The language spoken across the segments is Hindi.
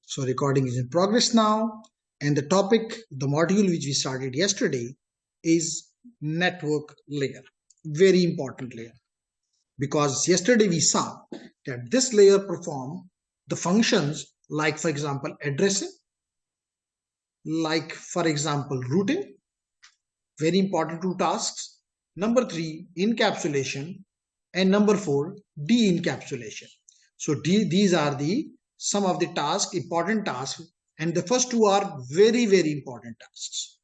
So recording is in progress now, and the topic, the module which we started yesterday is network layer. Very important layer, because yesterday we saw that this layer perform the functions like, for example, addressing, like, for example, routing, very important two tasks. Number 3, encapsulation, and number 4, de-encapsulation. So these are the some of the tasks, important tasks, and the first two are very, very important tasks,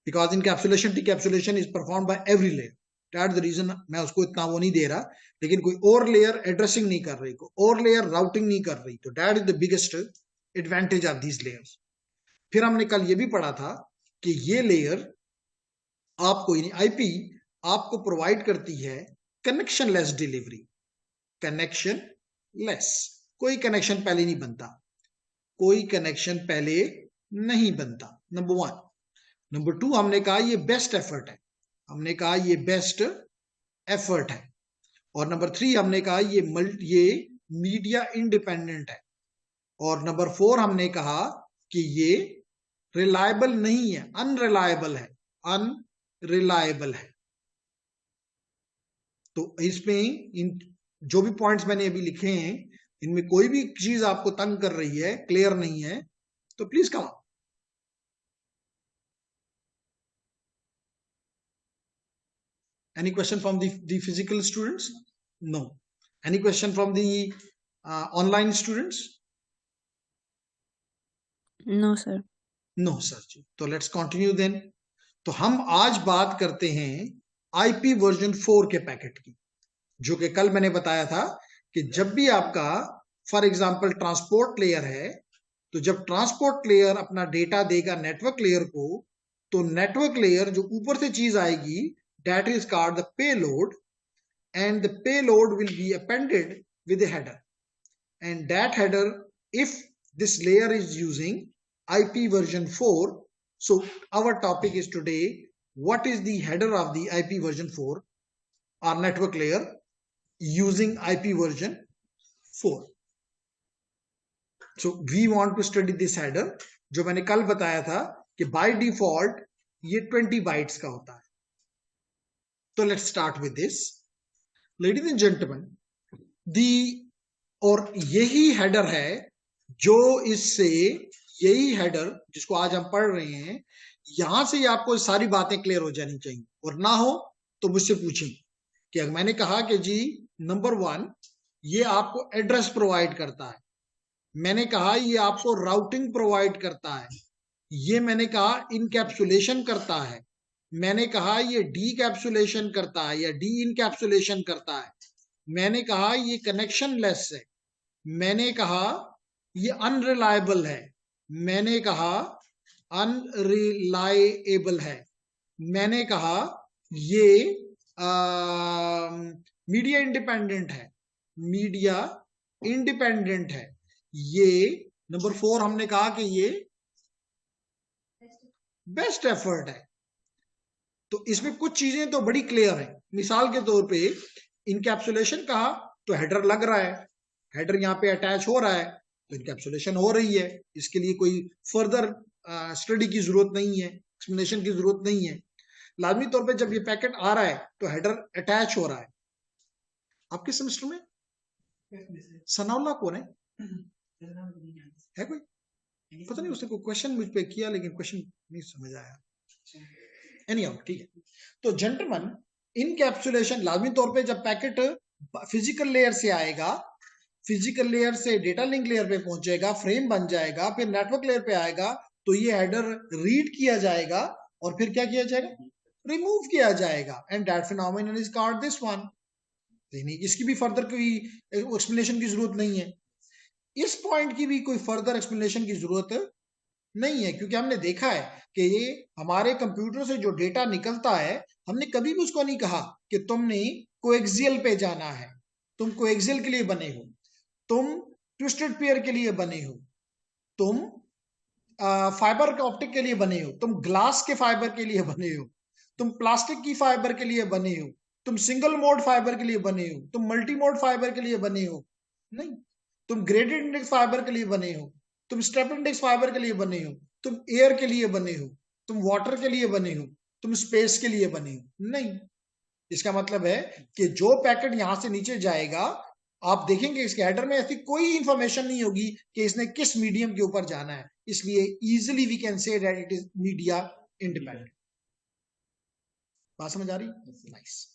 because encapsulation, decapsulation is performed by every layer. That's the reason मैं उसको इतना वो नहीं दे रहा, लेकिन कोई और लेयर एड्रेसिंग नहीं कर रही, कोई और लेयर राउटिंग नहीं कर रही, तो that is the biggest advantage of these layers. फिर हमने कल ये भी पढ़ा था कि ये लेयर आपको यानी आईपी आपको प्रोवाइड करती है connection less delivery. Connection less, कोई कनेक्शन पहले नहीं बनता, कोई कनेक्शन पहले नहीं बनता, नंबर 1. नंबर 2, हमने कहा ये बेस्ट एफर्ट है, हमने कहा ये बेस्ट एफर्ट है. और नंबर 3, हमने कहा ये मीडिया इंडिपेंडेंट है. और नंबर 4, हमने कहा कि ये रिलायबल नहीं है, अनरिलायबल है, अनरिलायबल है. तो इसमें इन जो भी पॉइंट्स मैंने अभी लिखे हैं, इनमें कोई भी चीज आपको तंग कर रही है, क्लियर नहीं है, तो please come. Any question from the physical students? No. Any question from the online students? No sir. No sir. तो let's continue then. तो हम आज बात करते हैं IP वर्जन 4 के पैकेट की, जो कि कल मैंने बताया था कि जब भी आपका फॉर एग्जांपल ट्रांसपोर्ट लेयर है, तो जब ट्रांसपोर्ट लेयर अपना डेटा देगा नेटवर्क लेयर को, तो नेटवर्क लेयर जो ऊपर से चीज आएगी, that is called the payload, and the payload will be appended with a header, and that header, if this layer is using IP version 4, so our topic is today, what is the header of the IP version 4 or network layer using IP version 4. So we want to study this header, जो मैंने कल बताया था कि by default ये 20 बाइट्स का होता है. तो let's start with this. Ladies and gentlemen, और यही हेडर है जो इससे, यही हेडर जिसको आज हम पढ़ रहे हैं, यहां से आपको सारी बातें क्लियर हो जानी चाहिए, और ना हो तो मुझसे पूछें कि अगर मैंने कहा कि जी नंबर 1 ये आपको एड्रेस प्रोवाइड करता है, मैंने कहा ये आपको राउटिंग प्रोवाइड करता है, ये मैंने कहा इनकैप्सुलेशन करता है, मैंने कहा ये डीकैप्सुलेशन करता है या डी इनकैप्सुलेशन करता है, मैंने कहा ये कनेक्शन लेस है, मैंने कहा ये अनरिलायबल है, मैंने कहा अनरिलायबल है, मैंने कहा ये मीडिया इंडिपेंडेंट है, मीडिया इंडिपेंडेंट है, ये नंबर 4 हमने कहा कि ये बेस्ट एफर्ट है. तो इसमें कुछ चीजें तो बड़ी क्लियर है. मिसाल के तौर पे इनकैप्सुलेशन कहा तो हेडर लग रहा है, हेडर यहाँ पे अटैच हो रहा है, तो इनकैप्सुलेशन हो रही है, इसके लिए कोई फर्दर स्टडी की जरूरत नहीं है, एक्सप्लेनेशन की जरूरत नहीं है. लाजमी तौर पे जब ये पैकेट आ रहा है तो हेडर अटैच हो रहा है. आपके सेमेस्टर में सनाउल्लाह कौन है कोई? पता नहीं, उसने कोई क्वेश्चन मुझ पे किया लेकिन क्वेश्चन नहीं समझ आया. एनीहाउ ठीक है. तो जेंटलमैन, इनकैप्सुलेशन लाजमी तौर पे जब पैकेट फिजिकल लेयर से आएगा, फिजिकल लेयर से डेटा लिंक लेयर पे पहुंचेगा, फ्रेम बन जाएगा, फिर नेटवर्क लेयर पे आएगा, तो ये हेडर रीड किया जाएगा और फिर क्या किया जाएगा, रिमूव किया जाएगा, and that phenomenon is called this one. इसकी भी फर्दर कोई एक्सप्लेनेशन की जरूरत नहीं है, इस पॉइंट की भी कोई फर्दर एक्सप्लेनेशन की जरूरत नहीं है, क्योंकि हमने देखा है कि ये हमारे कंप्यूटर से जो डेटा निकलता है, हमने कभी भी उसको नहीं कहा कि तुमने कोएक्सियल पे जाना है, तुम कोएक्सियल के लिए बने हो, तुम ट्विस्टेड पेयर के लिए बने हो, तुम फाइबर ऑप्टिक के लिए बने हो, तुम ग्लास के फाइबर के लिए बने हो, तुम प्लास्टिक की फाइबर के लिए बने हो, तुम सिंगल मोड फाइबर के लिए बने हो, तुम मल्टी मोड फाइबर के लिए बने हो. नहीं, तुम ग्रेडेड इंडेक्स फाइबर के लिए बने हो, तुम स्टेप इंडेक्स फाइबर के लिए बने हो, तुम एयर के लिए बने हो, तुम वाटर के लिए बने हो, तुम स्पेस के लिए बने हो, नहीं। इसका मतलब है कि जो पैकेट यहां से नीचे जाएगा, आप देखेंगे इसके हेडर में ऐसी कोई इंफॉर्मेशन नहीं होगी कि इसने किस मीडियम के ऊपर जाना है, इसलिए easily we can say that it is media independent. बात समझ आ रही? नाइस।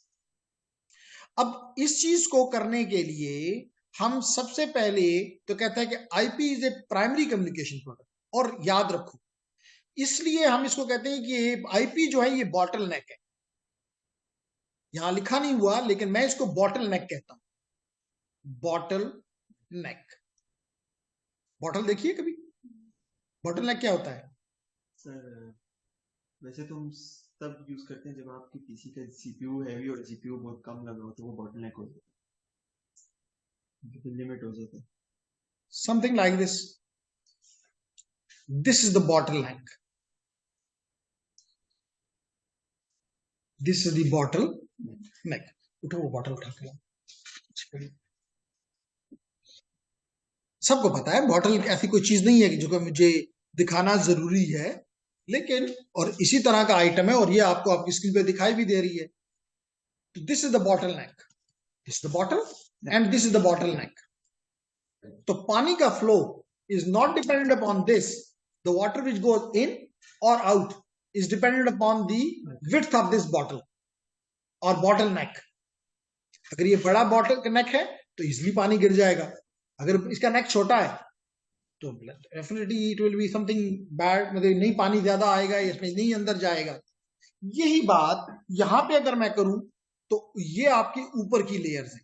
अब इस चीज को करने के लिए हम सबसे पहले तो कहते हैं कि IP is a primary communication protocol, और याद रखो इसलिए हम इसको कहते हैं कि आईपी जो है ये बॉटल नेक है। यहां लिखा नहीं हुआ लेकिन मैं इसको बॉटल नेक कहता हूं। बॉटल नेक, बॉटल देखिए कभी, बॉटल नेक क्या होता है? सर वैसे तो हम तब यूज करते हैं जब आपकी पीसी का सीपीयू हैवी और जीपीयू बहुत कम लगा हो तो वो बॉटलनेक हो जाता है, तो लिमिट हो जाता है। Something like this, this is the bottle neck, this is the bottle नेक। उठो वो बॉटल उठा के लाओ। सबको पता है बॉटल ऐसी कोई चीज नहीं है कि जो मुझे दिखाना जरूरी है, लेकिन और इसी तरह का आइटम है और ये आपको आपकी स्क्रीन पे दिखाई भी दे रही है। तो this is the bottle neck, this the bottle end this is the bottle neck. तो पानी का flow is not dependent upon this, the water which goes in और out is dependent upon the width of this bottle और बॉटल नेक। अगर ये बड़ा बॉटल नेक है तो इजिली पानी गिर जाएगा, अगर इसका नेक छोटा है तो definitely it will be something bad, मतलब नहीं पानी ज्यादा आएगा, इसमें नहीं अंदर जाएगा। यही बात यहां पे अगर मैं करूं तो ये आपकी ऊपर की लेयर्स है,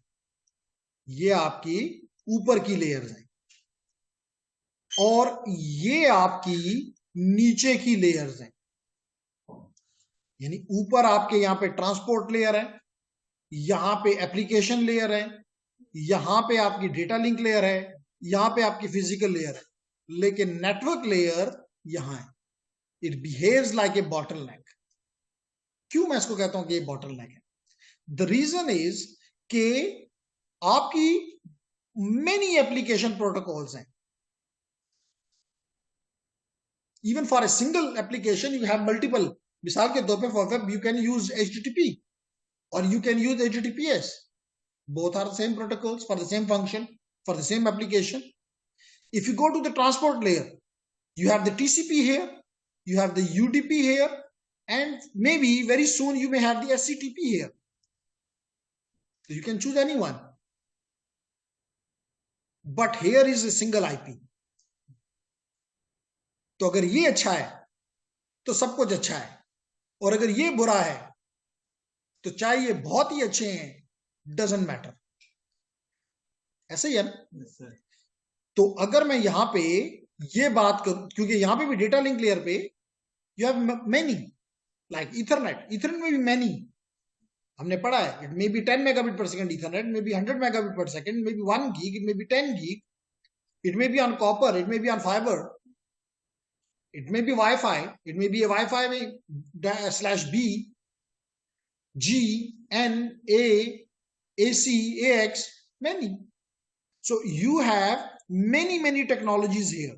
ये आपकी ऊपर की लेयर्स है, और ये आपकी नीचे की लेयर्स है। यानी ऊपर आपके यहां पे ट्रांसपोर्ट लेयर है, यहां पे एप्लीकेशन लेयर है, यहां पे आपकी डेटा लिंक लेयर है, यहां पे आपकी फिजिकल लेयर है, लेकिन नेटवर्क लेयर यहां है। It behaves like a bottle नेक। क्यों मैं इसको कहता हूं कि ये बॉटल नेक है? द रीजन इज कि आपकी मेनी एप्लीकेशन प्रोटोकॉल्स हैं। Even for a single application you have multiple. मिसाल के तौर पे for web you can use HTTP or you can use HTTPS. Both are the same protocols for the same function, for the same application. If you go to the transport layer, you have the TCP here, you have the UDP here, and maybe very soon you may have the SCTP here. So you can choose anyone. But here is a single IP. तो अगर ये अच्छा है तो सब कुछ अच्छा है, और अगर ये बुरा है तो चाहे ये बहुत ही अच्छे हैं, डजंट मैटर। ऐसे ही है ना? yes, तो अगर मैं यहां पे ये बात करूं, क्योंकि यहां पे भी डेटा लिंक लेयर पे you have many, like Ethernet, Ethernet में भी मैनी हमने पढ़ा है। It may be 10 megabit per second Ethernet, may be 100 megabit per second, may be 1 gig, it may be 10 gig, it may be on copper, it may be on fiber, it may be Wi-Fi, it may be a Wi-Fi slash B, G, N, A, AC, AX, many. So you have many technologies here,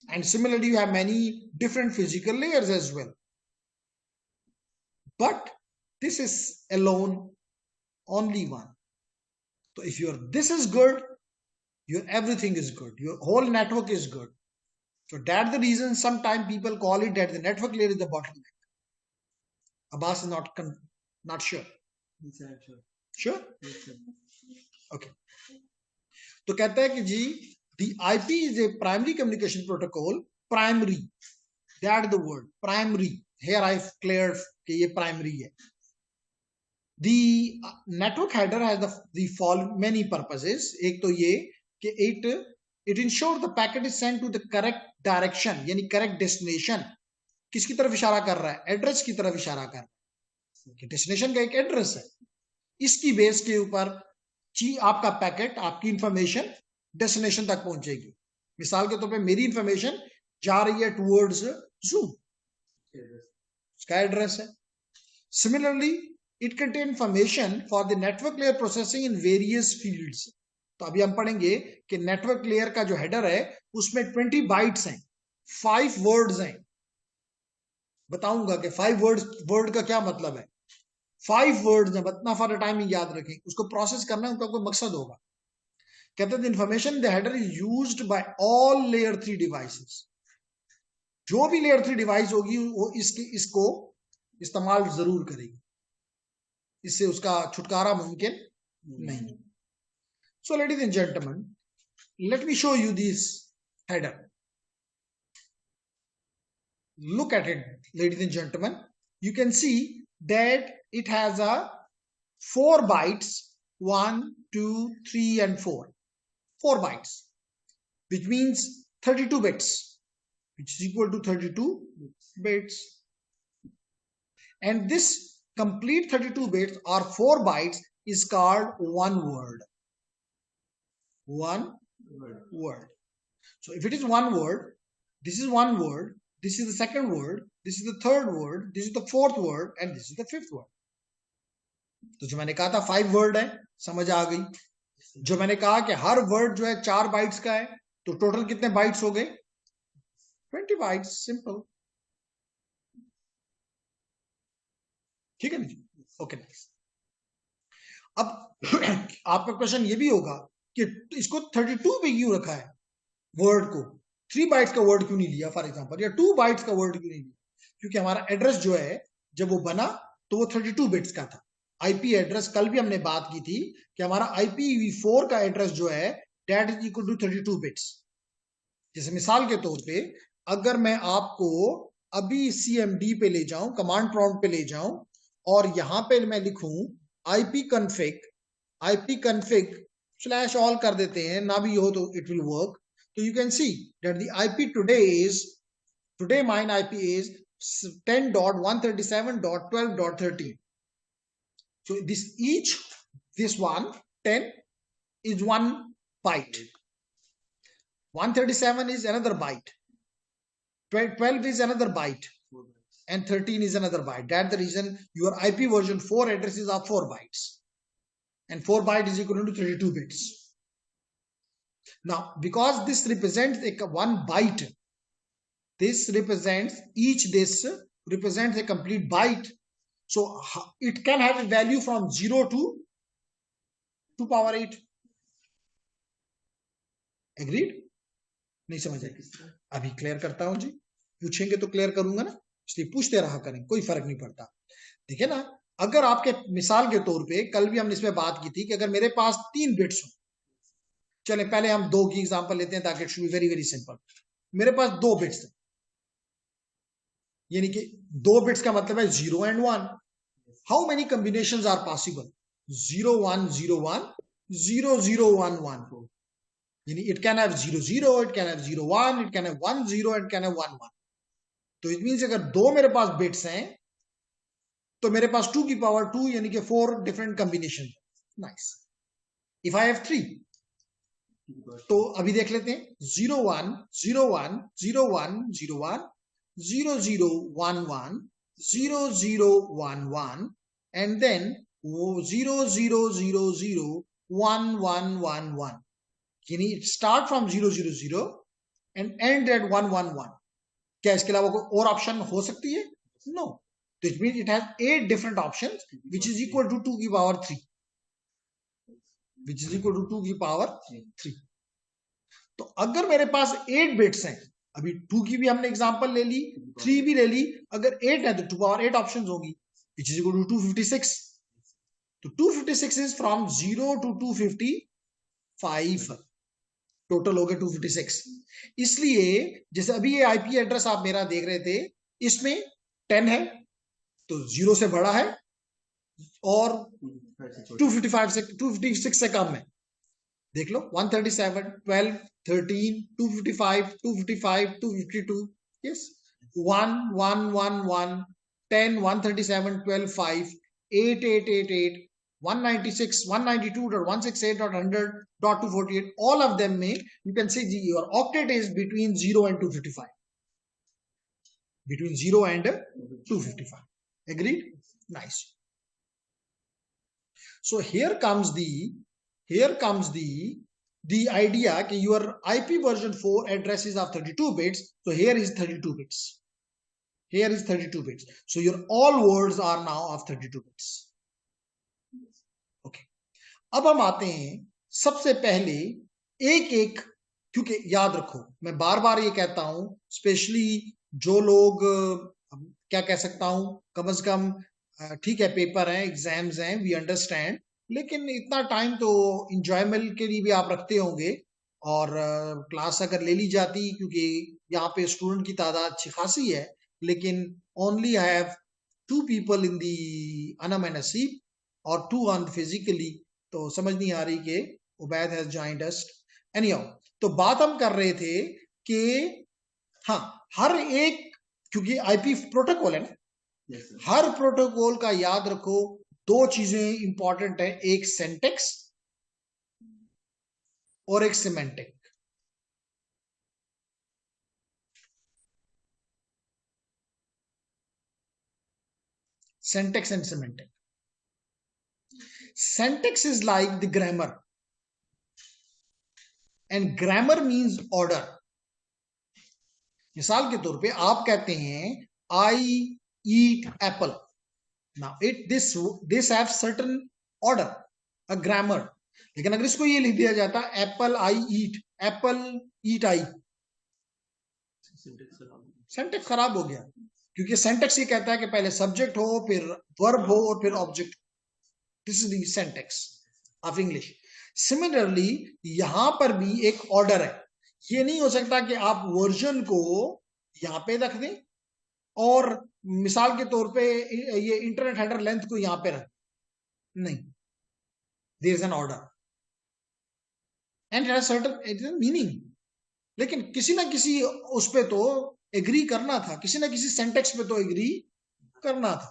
and similarly you have many different physical layers as well. But this is alone only one. So if your this is good, your everything is good, your whole network is good. So that's the reason sometimes people call it that the network layer is the bottleneck. Abbas is not sure. yes, sir, sure. Sure? Yes, sir. Okay. तो कहता है कि जी the IP is a primary communication protocol. Primary, that the word primary. Here I've cleared कि ये primary है. The network header has the following many purposes. एक तो ये कि it ensures the packet is sent to the correct direction, यानी correct destination. किसकी तरफ इशारा कर रहा है? एड्रेस की तरफ इशारा कर रहा है कि डेस्टिनेशन का एक एड्रेस है, इसकी बेस के ऊपर आपका पैकेट, आपकी इंफॉर्मेशन डेस्टिनेशन तक पहुंचेगी। मिसाल के तौर पे मेरी इंफॉर्मेशन जा रही है टुवर्ड्स जूम, उसका एड्रेस है। Similarly it contains information for the network layer processing in various fields. तो अभी हम पढ़ेंगे कि नेटवर्क लेयर का जो हेडर है उसमें 20 बाइट्स हैं, 5 वर्ड्स हैं। बताऊंगा कि 5 वर्ड का क्या मतलब है। 5 वर्ड्स हैं, इतना सारा टाइम याद रखें, उसको प्रोसेस करना है, उनका कोई मकसद होगा। कहते हैं information the header is used by all layer 3 devices. जो भी लेयर 3 डिवाइस होगी वो इसको इस्तेमाल जरूर करेगी, इससे उसका छुटकारा मुमकिन नहीं। So ladies and gentlemen, let me show you this header. Look at it, ladies and gentlemen. You can see that it has a 4 bytes, 1, 2, 3 and 4. 4 bytes, which means 32 bits, which is equal to 32 bits. And this complete 32 bits or 4 bytes is called one word. One word. So if it is one word, this is one word, this is the second word, this is the third word, this is the fourth word and this is the fifth word. तो जो मैंने कहा था 5 वर्ड है, समझ आ गई। जो मैंने कहा कि हर वर्ड जो है 4 बाइट्स का है, तो टोटल कितने बाइट्स हो गए? 20 बाइट्स, सिंपल। ठीक है ना जी? ओके। अब आपका क्वेश्चन ये भी होगा कि इसको 32 पे क्यों रखा है, वर्ड को 3 बाइट्स का वर्ड क्यों नहीं लिया फॉर एग्जांपल, या 2 बाइट्स का वर्ड क्यों नहीं लिया? क्योंकि हमारा एड्रेस जो है जब वो बना तो वो 32 बिट्स का था। आईपी एड्रेस, कल भी हमने बात की थी कि हमारा IPv4 का एड्रेस जो है that is equal to 32 bits. जैसे मिसाल के तौर पे अगर मैं आपको अभी CMD पे ले जाऊं, कमांड प्रॉम्प्ट पे ले जाऊं और यहां पे मैं लिखूं ipconfig स्लैश ऑल कर देते हैं, ना भी हो तो it will work. So you can see that the IP today mine IP is 10.137.12.13. So this one 10 is 1 byte. 137 is another byte. 12 is another byte. And 13 is another byte. That's the reason your IP version 4 addresses are 4 bytes. And 4 byte is equal to 32 bits. Now, because this represents one byte, this represents a complete byte. So it can have a value from 0 to 2 power 8. Agreed? नहीं समझ आए? अभी क्लियर करता हूं जी, पूछेंगे तो क्लियर करूंगा ना, इसलिए पूछते रहा करें, कोई फर्क नहीं पड़ता। देखिए ना, अगर आपके मिसाल के तौर पे कल भी हमने इसमें बात की थी कि अगर मेरे पास 3 बिट्स हो, चले पहले हम 2 की एग्जांपल लेते हैं ताकि it should be very very simple. मेरे पास 2 बिट्स हैं, यानी कि 2 बिट्स का मतलब है 0 and 1. How many combinations are possible? 0 1 0 1 0 0 1 1. यानी it can have 0 0, it can have 0 1, it can have 1 0, it can have 1 1. तो इट मींस अगर 2 मेरे पास बिट्स हैं तो मेरे पास 2 की पावर 2 यानी कि 4 different combination. Nice. If I have 3 तो अभी देख लेते हैं 0 1 0 1 0 1 0 1 0 0 1 1 0 0 1 1 and then 0 0 0 0 1 1 1 1. यानी start from 0 0 0 and end at 1 1 1. क्या इसके अलावा कोई और ऑप्शन हो सकती है? No. So it means it has 8 different options which is equal to 2 की power 3. Which is equal to 2 की पावर 3. तो अगर मेरे पास 8 बिट्स हैं, अभी 2 की भी हमने एग्जांपल ले ली, 3 भी ले ली, अगर 8 है तो 2 पावर 8 ऑप्शंस होगी, which is equal to 256. तो 256 is from 0 to 255. टोटल हो गए 256. इसलिए जैसे अभी ये आईपी एड्रेस आप मेरा देख रहे थे, इसमें 10 है तो 0 से बड़ा है और 256 से कम है। देख लो 137 12 13 255 255 252. yes 1 1 1 1 10 137 12 5 8 8 8 8 196 192.168.100.248. all of them may you can say your octet is between 0 and 255, between 0 and 255. Agreed? Nice. So here comes the here comes the idea that your IP version 4 address is of 32 bits. So here is 32 bits. Here is 32 bits. So your all words are now of 32 bits. Okay. अब हम आते हैं सबसे पहले एक एक, क्योंकि याद रखो मैं बार बार ये कहता हूं, स्पेशली जो लोग क्या कह सकता हूं, कम से कम ठीक है पेपर है, एग्जाम्स हैं, वी अंडरस्टैंड, लेकिन इतना टाइम तो इंजॉयमेंट के लिए भी आप रखते होंगे, और क्लास अगर ले ली जाती, क्योंकि यहाँ पे स्टूडेंट की तादाद अच्छी खासी है, लेकिन only have 2 people in the Anam and नसीब और 2 on फिजिकली, तो समझ नहीं आ रही कि Ubaid has joined us. Anyhow, तो बात हम कर रहे थे कि हाँ, हर एक, क्योंकि आईपी प्रोटोकॉल है ना, yes, sir. हर प्रोटोकॉल का याद रखो 2 चीजें इंपॉर्टेंट है, एक सिंटैक्स और एक semantic. Syntax and semantic. Syntax is like the grammar, and grammar means order. मिसाल के तौर पे आप कहते हैं I eat apple. Now this have certain order, a grammar. लेकिन अगर इसको ये लिख दिया जाता apple I eat, apple eat I, syntax खराब हो गया, क्योंकि सिंटैक्स ये कहता है कि पहले सब्जेक्ट हो, फिर वर्ब हो और फिर object. This is the syntax of English. Similarly यहां पर भी एक ऑर्डर है, ये नहीं हो सकता कि आप वर्जन को यहां पे रख दें और मिसाल के तौर पे ये इंटरनेट हेडर लेंथ को यहां पे रख, नहीं, there is an order and it has certain meaning. लेकिन किसी ना किसी उस पे तो एग्री करना था, किसी ना किसी सेंटेक्स पे तो एग्री करना था,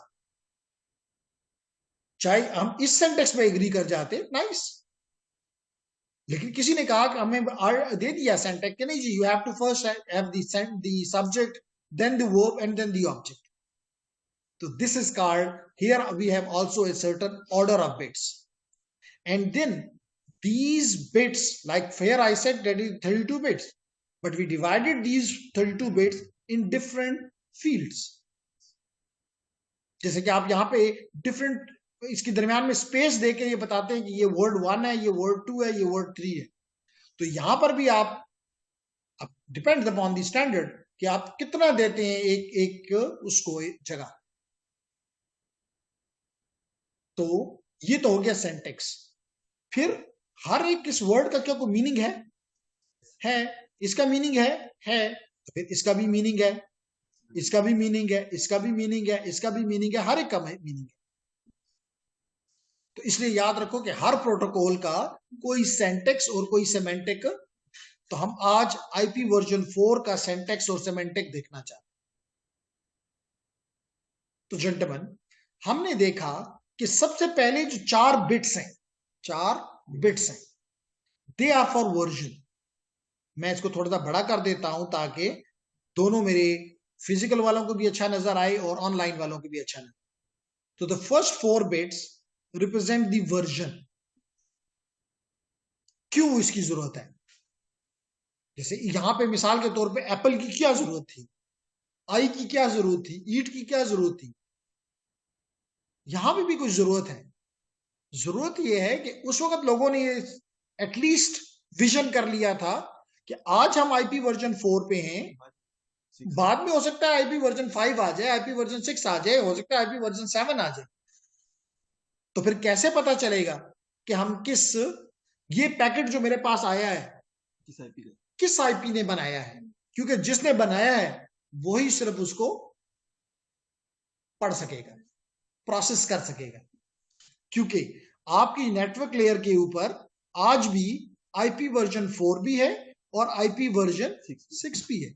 चाहे हम इस सेंटेक्स पे एग्री कर जाते, नाइस, लेकिन किसी ने कहा कि हमें दे दिया सेंटेक्स कि नहीं जी, you have to first have the subject, then the verb and then the object. तो this is called, here we have also a certain order of bits, and then these bits, like here I said that is 32 bits, but we divided these 32 bits in different fields. जैसे कि आप यहाँ पे डिफरेंट, इसके दरमियान में स्पेस देके ये बताते हैं कि ये वर्ड 1 है, ये वर्ड 2 है, ये वर्ड 3 है। तो यहां पर भी आप डिपेंड्स अपॉन द स्टैंडर्ड कि आप कितना देते हैं एक एक उसको जगह। तो ये तो हो गया सेंटेक्स। फिर हर एक इस वर्ड का क्या कोई मीनिंग है, इसका मीनिंग है, तो फिर इसका भी मीनिंग है, इसका भी मीनिंग है, इसका भी मीनिंग है, इसका भी मीनिंग है, हर एक का मीनिंग है। तो इसलिए याद रखो कि हर प्रोटोकॉल का कोई सेंटेक्स और कोई सेमेंटिक। तो हम आज आईपी वर्जन 4 का सेंटेक्स और सेमेंटिक देखना चाहते हैं। तो जेंटलमैन, हमने देखा कि सबसे पहले जो 4 बिट्स हैं, 4 बिट्स हैं, दे आर फॉर वर्जन। मैं इसको थोड़ा सा बड़ा कर देता हूं ताकि दोनों मेरे फिजिकल वालों को भी अच्छा नजर आए और ऑनलाइन वालों को भी अच्छा नजर। तो the first 4 bits represent the version. क्यों इसकी जरूरत है? जैसे यहां पे मिसाल के तौर पे एप्पल की क्या जरूरत थी, आई की क्या जरूरत थी, ईट की क्या जरूरत थी? यहां पे भी कुछ जरूरत है। जरूरत यह है कि उस वक्त लोगों ने एटलीस्ट विजन कर लिया था कि आज हम आईपी वर्जन 4 पे हैं, बाद में हो सकता है आईपी वर्जन 5 आ जाए, आईपी वर्जन 6 आ जाए, हो सकता है आईपी वर्जन 7 आ जाए। तो फिर कैसे पता चलेगा कि हम ये पैकेट जो मेरे पास आया है किस आईपी ने बनाया है? क्योंकि जिसने बनाया है वही सिर्फ उसको पढ़ सकेगा, प्रोसेस कर सकेगा, क्योंकि आपकी नेटवर्क लेयर के ऊपर आज भी आईपी वर्जन 4 भी है और आईपी वर्जन 6 भी है।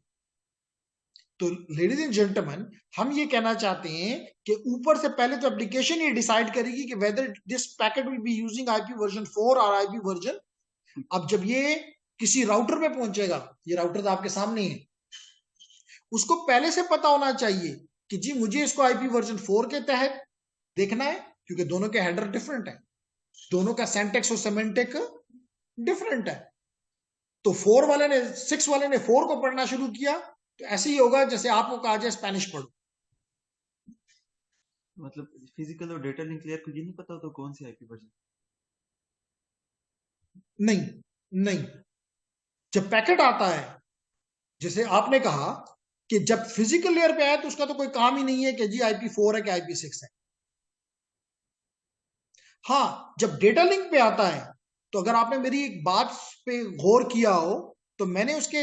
तो लेडीज एंड जेंटलमैन, हम ये कहना चाहते हैं कि ऊपर से पहले तो एप्लीकेशन ये डिसाइड करेगी कि whether this packet will be using IP version 4 और आईपी वर्जन। अब जब ये किसी राउटर में पहुंचेगा, ये राउटर तो आपके सामने है, उसको पहले से पता होना चाहिए कि जी मुझे इसको आईपी वर्जन 4 के तहत देखना है, क्योंकि दोनों के हेडर डिफरेंट है। दोनों का सिंटैक्स और सिमेंटिक डिफरेंट है। तो 4 वाले ने 6 वाले ने 4 को पढ़ना शुरू किया, तो ऐसे ही होगा जैसे आपको कहा जाए स्पेनिश पढ़ो। मतलब फिजिकल और डेटा लिंक लेयर को ये नहीं पता हो तो कौन सी आईपी वर्जन? नहीं नहीं, जब पैकेट आता है, जैसे आपने कहा कि जब फिजिकल लेयर पे आया तो उसका तो कोई काम ही नहीं है कि जी IP4 है कि IP6 है। हाँ, जब डेटा लिंक पे आता है तो अगर आपने मेरी एक बात पे गौर किया हो तो मैंने उसके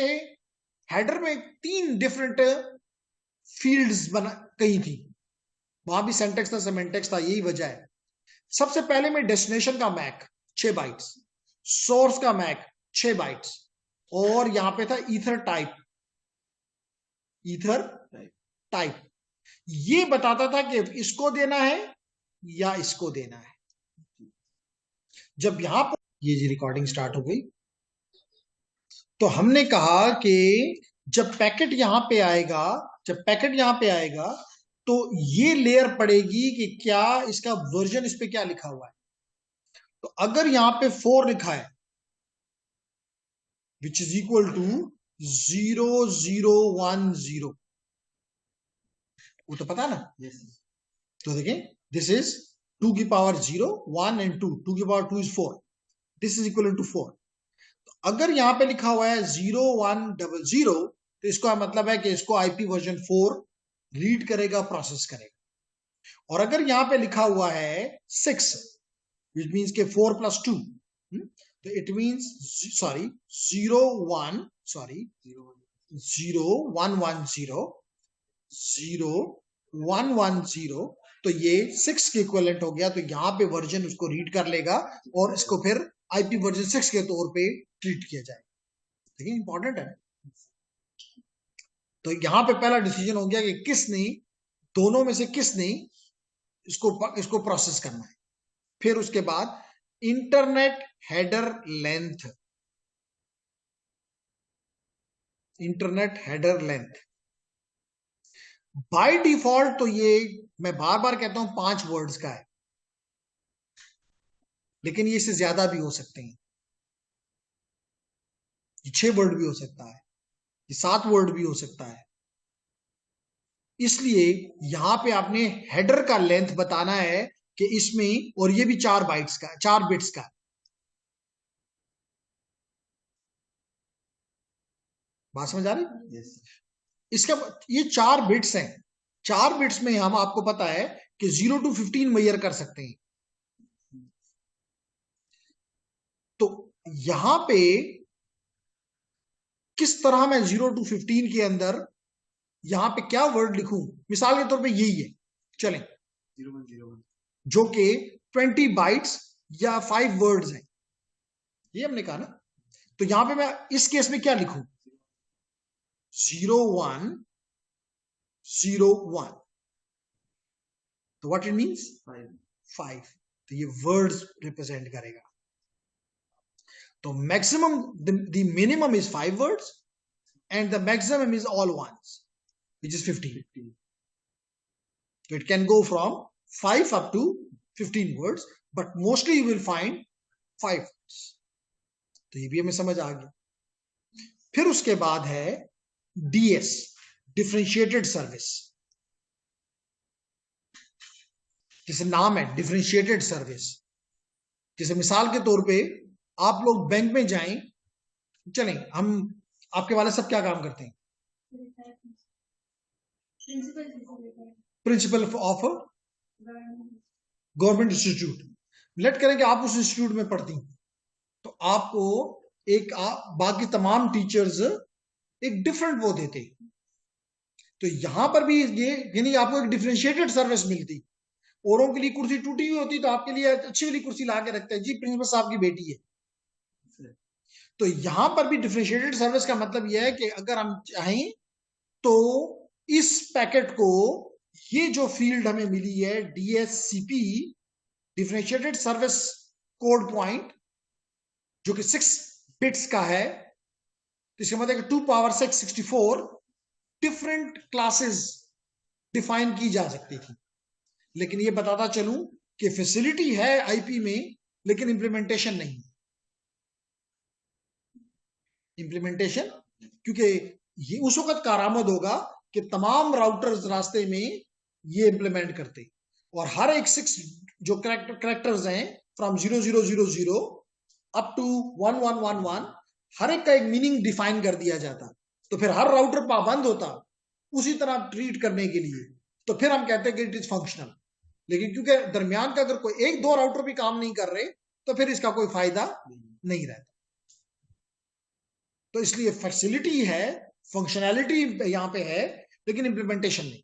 हेडर में 3 डिफरेंट फील्ड्स बना कही थी, वहां भी सिंटैक्स था सिमेंटिक्स था, यही वजह है। सबसे पहले में डेस्टिनेशन का मैक 6 बाइट्स, सोर्स का मैक 6 बाइट्स, और यहां पे था ईथर टाइप, ईथर टाइप ये बताता था कि इसको देना है या इसको देना है। जब यहां पर ये जी रिकॉर्डिंग स्टार्ट हो गई, तो हमने कहा कि जब पैकेट यहां पे आएगा, जब पैकेट यहां पे आएगा तो ये लेयर पड़ेगी कि क्या इसका वर्जन इस पे क्या लिखा हुआ है। तो अगर यहां पे 4 लिखा है विच इज इक्वल टू 0010, वो तो पता ना। yes. तो देखें, दिस इज 2 की पावर 0 1 एंड 2, 2 की power 2 is 4, this is equal to 4। तो अगर यहां पे लिखा हुआ है 0100, तो इसका मतलब है कि इसको IP वर्जन 4 रीड करेगा, प्रोसेस करेगा। और अगर यहां पे लिखा हुआ है 6 विच मीन्स के 4 + 2, तो इट मीन्स सॉरी 0110, तो ये 6 के इक्विवेलेंट हो गया। तो यहां पे वर्जन उसको रीड कर लेगा और इसको फिर IP वर्जन 6 के तौर पे ट्रीट किया जाएगा। देखिए इंपॉर्टेंट है। तो यहां पे पहला डिसीजन हो गया कि किसने, दोनों में से किसने इसको प्रोसेस करना है। फिर उसके बाद internet header length, internet header length by default तो ये मैं बार बार कहता हूं 5 वर्ड्स का है, लेकिन ये इससे ज्यादा भी हो सकते हैं। ये 6 वर्ड भी हो सकता है, ये 7 वर्ड भी हो सकता है। इसलिए यहां पे आपने हेडर का लेंथ बताना है कि इसमें, और ये भी 4 बाइट्स का, 4 बिट्स का। बात समझ आ रही? yes. इसका ये 4 बिट्स हैं। 4 बिट्स में हम, आपको पता है कि 0 to 15 मेजर कर सकते हैं। तो यहां पे किस तरह मैं 0 to 15 के अंदर यहां पे क्या वर्ड लिखूं, मिसाल के तौर पे यही है, चलें, 0101 जो कि 20 बाइट्स या 5 वर्ड्स हैं, ये हमने कहा ना। तो यहां पे मैं इस केस में क्या लिखूं, 0101, तो व्हाट इट मींस 5, तो ये वर्ड्स रिप्रेजेंट करेगा। तो maximum, the minimum is 5 words and the maximum is all ones, which is 15. So it can go from 5 up to 15 words, but mostly you will find 5 words. तो ये भी हमें समझ आ गया। फिर उसके बाद है DS, डिफरेंशिएटेड सर्विस। जैसे नाम है डिफरेंशिएटेड सर्विस, जैसे मिसाल के तौर पे आप लोग बैंक में जाएं, चलें हम, आपके वाले सब क्या काम करते हैं, प्रिंसिपल ऑफ गवर्नमेंट इंस्टीट्यूट। लेट करें कि आप उस इंस्टीट्यूट में पढ़ती, तो आपको एक बाकी तमाम टीचर्स एक डिफरेंट वो देते। तो यहां पर भी ये, यानी आपको एक डिफरेंशिएटेड सर्विस मिलती। औरों के लिए कुर्सी टूटी हुई होती तो आपके लिए अच्छी वाली कुर्सी ला के रखते हैं, जी प्रिंसिपल साहब की बेटी है। तो यहां पर भी डिफरेंशिएटेड सर्विस का मतलब यह है कि अगर हम चाहें तो इस पैकेट को, ये जो फील्ड हमें मिली है DSCP, differentiated service code point, जो कि 6 बिट्स का है, तो इसका मतलब 2 पावर 6 64 डिफरेंट क्लासेस डिफाइन की जा सकती थी। लेकिन ये बताता चलूं कि फैसिलिटी है IP में लेकिन इंप्लीमेंटेशन नहीं। इंप्लीमेंटेशन, क्योंकि ये उस वक्त कारआमद होगा कि तमाम राउटर्स रास्ते में ये इंप्लीमेंट करते, और हर एक 6 जो करेक्टर्स हैं फ्रॉम 0000 अप टू 1111, हर एक का एक मीनिंग डिफाइन कर दिया जाता, तो फिर हर राउटर पाबंद होता उसी तरह ट्रीट करने के लिए, तो फिर हम कहते हैं कि इट इज फंक्शनल। लेकिन क्योंकि दरमियान का अगर कोई 1-2 राउटर भी काम नहीं कर रहे, तो फिर इसका कोई फायदा नहीं रहता। तो इसलिए फैसिलिटी है, फंक्शनैलिटी यहां पे है, लेकिन इंप्लीमेंटेशन नहीं।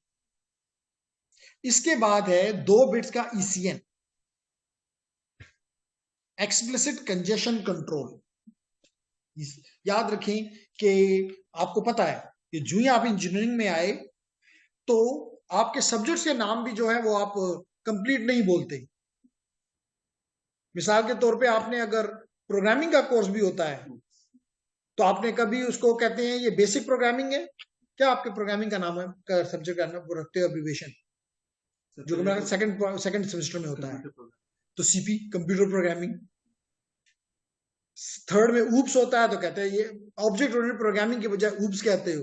इसके बाद है 2 बिट्स का ईसीएन, एक्सप्लिसिट कंजेशन कंट्रोल। याद रखें कि आपको पता है कि जो ही आप इंजीनियरिंग में आए तो आपके सब्जेक्ट्स के नाम भी जो है वो आप कंप्लीट नहीं बोलते। मिसाल के तौर पे आपने अगर प्रोग्रामिंग का कोर्स भी होता है तो आपने कभी उसको कहते हैं ये बेसिक प्रोग्रामिंग है, क्या आपके प्रोग्रामिंग का नाम है, का सब्जेक्ट का नाम रखते हो एब्रिविएशन, जो मेरा सेकंड सेमेस्टर में होता है, तो सीपी कंप्यूटर प्रोग्रामिंग। थर्ड में ऊप्स होता है तो कहते हैं ये ऑब्जेक्ट ओरिएंटेड प्रोग्रामिंग के बजाय ऊप्स कहते हो,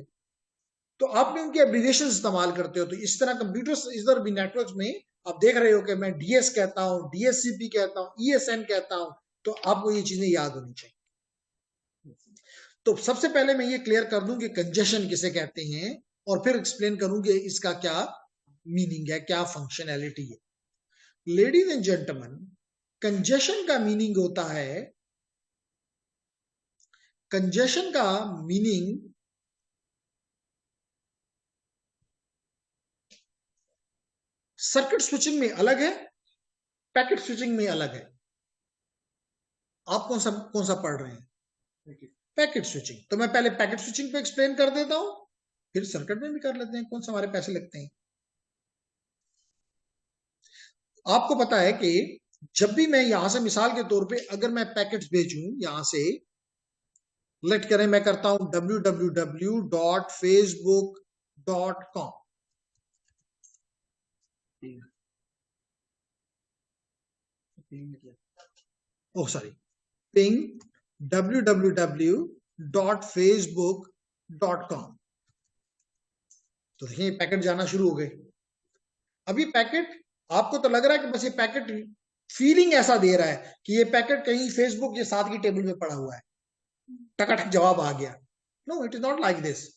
तो आपने उनके एब्रिविएशन इस्तेमाल करते हो। तो इस तरह कंप्यूटर इधर भी नेटवर्क में आप देख रहे हो कि मैं डीएस कहता हूँ, डीएससीपी कहता हूँ, ईएसएन कहता हूँ, तो आपको ये चीजें याद होनी चाहिए। तो सबसे पहले मैं ये क्लियर कर दूं कि कंजेशन किसे कहते हैं, और फिर एक्सप्लेन करूं कि इसका क्या मीनिंग है, क्या फंक्शनैलिटी है। लेडीज एंड जेंटलमैन, कंजेशन का मीनिंग होता है, कंजेशन का मीनिंग सर्किट स्विचिंग में अलग है, पैकेट स्विचिंग में अलग है। आप कौन सा पढ़ रहे हैं? Packet switching. तो मैं पहले पैकेट स्विचिंग पे एक्सप्लेन कर देता हूं, फिर सर्किट में भी कर लेते हैं, कौन सा हमारे पैसे लगते हैं। आपको पता है कि जब भी मैं यहां से मिसाल के तौर पे अगर मैं पैकेट्स भेजूं यहां से, लेट करें मैं करता हूं www.facebook.com, oh sorry, ping www.facebook.com। तो देखिए पैकेट जाना शुरू हो गए। अभी पैकेट, आपको तो लग रहा है कि बस ये पैकेट फीलिंग ऐसा दे रहा है कि ये पैकेट कहीं फेसबुक के साथ की टेबल पे पड़ा हुआ है, टकाटक जवाब आ गया। No, it is not like this.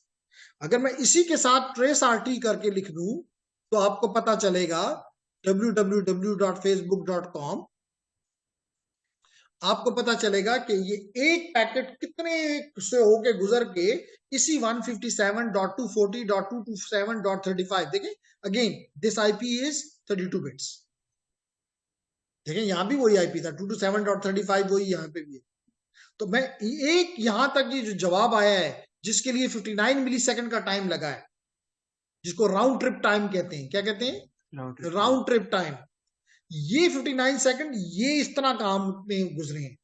अगर मैं इसी के साथ ट्रेस आरटी करके लिख दूं तो आपको पता चलेगा www.facebook.com, आपको पता चलेगा कि ये एक पैकेट कितने से होके गुजर के इसी 157.240.227.35, देखें again this IP is 32 bits. देखें यहां भी वही आईपी था 227.35, वही यहां पे भी है। तो मैं एक यहां तक ये जो जवाब आया है जिसके लिए 59 मिली सेकंड का टाइम लगा है, जिसको राउंड ट्रिप टाइम कहते हैं, क्या कहते हैं, राउंड ट्रिप टाइम, ये 59 सेकंड ये इस तरह काम में गुजरे हैं।